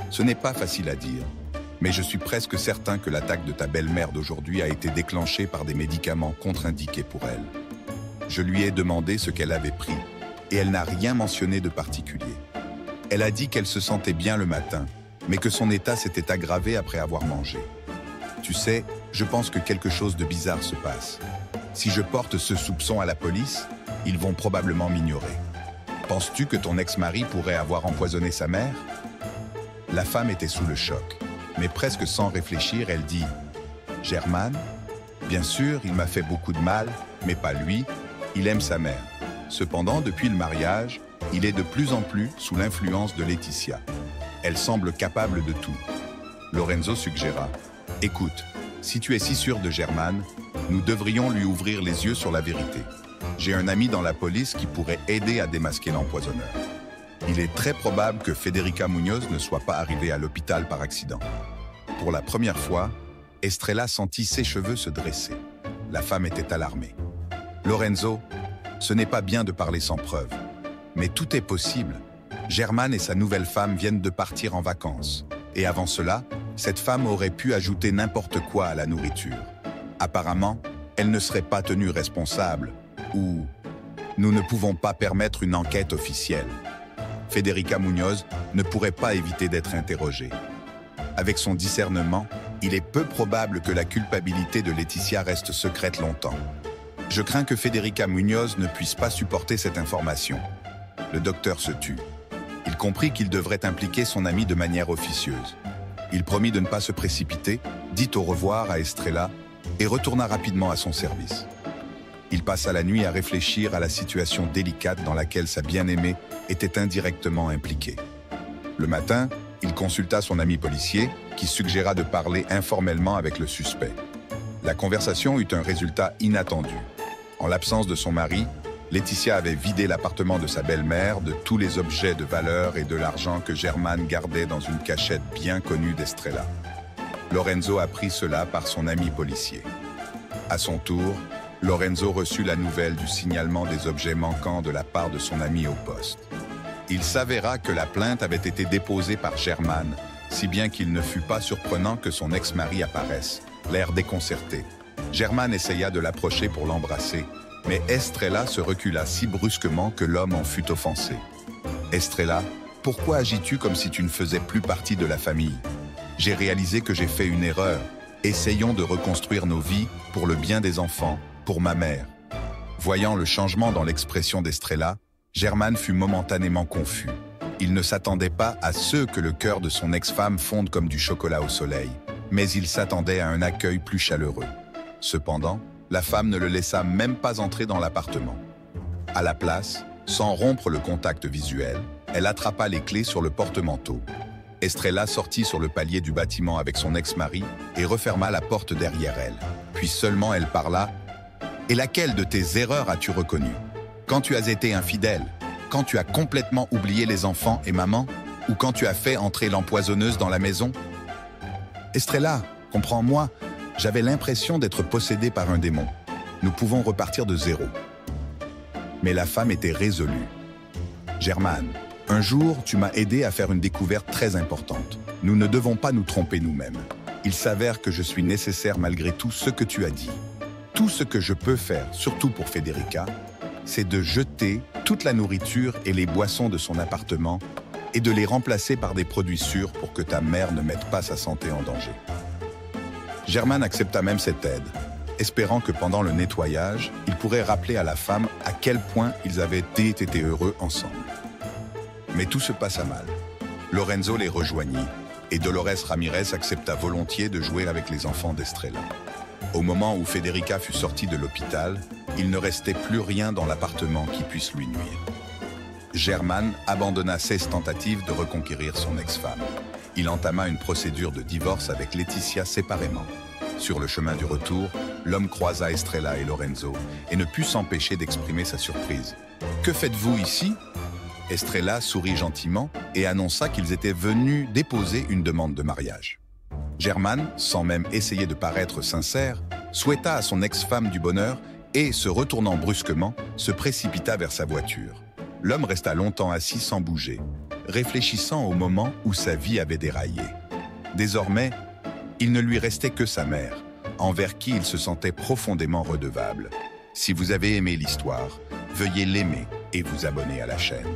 Ce n'est pas facile à dire, mais je suis presque certain que l'attaque de ta belle-mère d'aujourd'hui a été déclenchée par des médicaments contre-indiqués pour elle. Je lui ai demandé ce qu'elle avait pris, et elle n'a rien mentionné de particulier. Elle a dit qu'elle se sentait bien le matin, mais que son état s'était aggravé après avoir mangé. Tu sais, je pense que quelque chose de bizarre se passe. Si je porte ce soupçon à la police, ils vont probablement m'ignorer. Penses-tu que ton ex-mari pourrait avoir empoisonné sa mère? La femme était sous le choc, mais presque sans réfléchir, elle dit « Germane, bien sûr, il m'a fait beaucoup de mal, mais pas lui, il aime sa mère. Cependant, depuis le mariage, il est de plus en plus sous l'influence de Laetitia. Elle semble capable de tout. » Lorenzo suggéra « Écoute, si tu es si sûr de Germane, nous devrions lui ouvrir les yeux sur la vérité. J'ai un ami dans la police qui pourrait aider à démasquer l'empoisonneur. Il est très probable que Federica Muñoz ne soit pas arrivée à l'hôpital par accident. » Pour la première fois, Estrella sentit ses cheveux se dresser. La femme était alarmée. « Lorenzo, ce n'est pas bien de parler sans preuve. Mais tout est possible. Germane et sa nouvelle femme viennent de partir en vacances. Et avant cela, cette femme aurait pu ajouter n'importe quoi à la nourriture. Apparemment, elle ne serait pas tenue responsable. Ou nous ne pouvons pas permettre une enquête officielle. Federica Muñoz ne pourrait pas éviter d'être interrogée. Avec son discernement, il est peu probable que la culpabilité de Laetitia reste secrète longtemps. Je crains que Federica Muñoz ne puisse pas supporter cette information. Le docteur se tut. Il comprit qu'il devrait impliquer son ami de manière officieuse. Il promit de ne pas se précipiter, dit au revoir à Estrella et retourna rapidement à son service. Il passa la nuit à réfléchir à la situation délicate dans laquelle sa bien-aimée était indirectement impliquée. Le matin, il consulta son ami policier, qui suggéra de parler informellement avec le suspect. La conversation eut un résultat inattendu. En l'absence de son mari, Laetitia avait vidé l'appartement de sa belle-mère de tous les objets de valeur et de l'argent que Germane gardait dans une cachette bien connue d'Estrella. Lorenzo apprit cela par son ami policier. À son tour, Lorenzo reçut la nouvelle du signalement des objets manquants de la part de son ami au poste. Il s'avéra que la plainte avait été déposée par Germane, si bien qu'il ne fut pas surprenant que son ex-mari apparaisse, l'air déconcerté. Germane essaya de l'approcher pour l'embrasser, mais Estrella se recula si brusquement que l'homme en fut offensé. « Estrella, pourquoi agis-tu comme si tu ne faisais plus partie de la famille? J'ai réalisé que j'ai fait une erreur. Essayons de reconstruire nos vies pour le bien des enfants, pour ma mère. » Voyant le changement dans l'expression d'Estrella, Germane fut momentanément confus. Il ne s'attendait pas à ce que le cœur de son ex-femme fonde comme du chocolat au soleil, mais il s'attendait à un accueil plus chaleureux. Cependant, la femme ne le laissa même pas entrer dans l'appartement. À la place, sans rompre le contact visuel, elle attrapa les clés sur le porte-manteau. Estrella sortit sur le palier du bâtiment avec son ex-mari et referma la porte derrière elle. Puis seulement elle parla « Et laquelle de tes erreurs as-tu reconnu? Quand tu as été infidèle? Quand tu as complètement oublié les enfants et maman? Ou quand tu as fait entrer l'empoisonneuse dans la maison? Estrella, comprends-moi, j'avais l'impression d'être possédée par un démon. Nous pouvons repartir de zéro. » Mais la femme était résolue. « Germane, un jour, tu m'as aidé à faire une découverte très importante. Nous ne devons pas nous tromper nous-mêmes. Il s'avère que je suis nécessaire malgré tout ce que tu as dit. Tout ce que je peux faire, surtout pour Federica, c'est de jeter toute la nourriture et les boissons de son appartement et de les remplacer par des produits sûrs pour que ta mère ne mette pas sa santé en danger. » Germane accepta même cette aide, espérant que pendant le nettoyage, il pourrait rappeler à la femme à quel point ils avaient été heureux ensemble. Mais tout se passa mal. Lorenzo les rejoignit et Dolores Ramirez accepta volontiers de jouer avec les enfants d'Estrella. Au moment où Federica fut sortie de l'hôpital, il ne restait plus rien dans l'appartement qui puisse lui nuire. Germane abandonna 16 tentatives de reconquérir son ex-femme. Il entama une procédure de divorce avec Laetitia séparément. Sur le chemin du retour, l'homme croisa Estrella et Lorenzo et ne put s'empêcher d'exprimer sa surprise. « Que faites-vous ici ?» Estrella sourit gentiment et annonça qu'ils étaient venus déposer une demande de mariage. Germán, sans même essayer de paraître sincère, souhaita à son ex-femme du bonheur et, se retournant brusquement, se précipita vers sa voiture. L'homme resta longtemps assis sans bouger, réfléchissant au moment où sa vie avait déraillé. Désormais, il ne lui restait que sa mère, envers qui il se sentait profondément redevable. Si vous avez aimé l'histoire, veuillez l'aimer et vous abonner à la chaîne.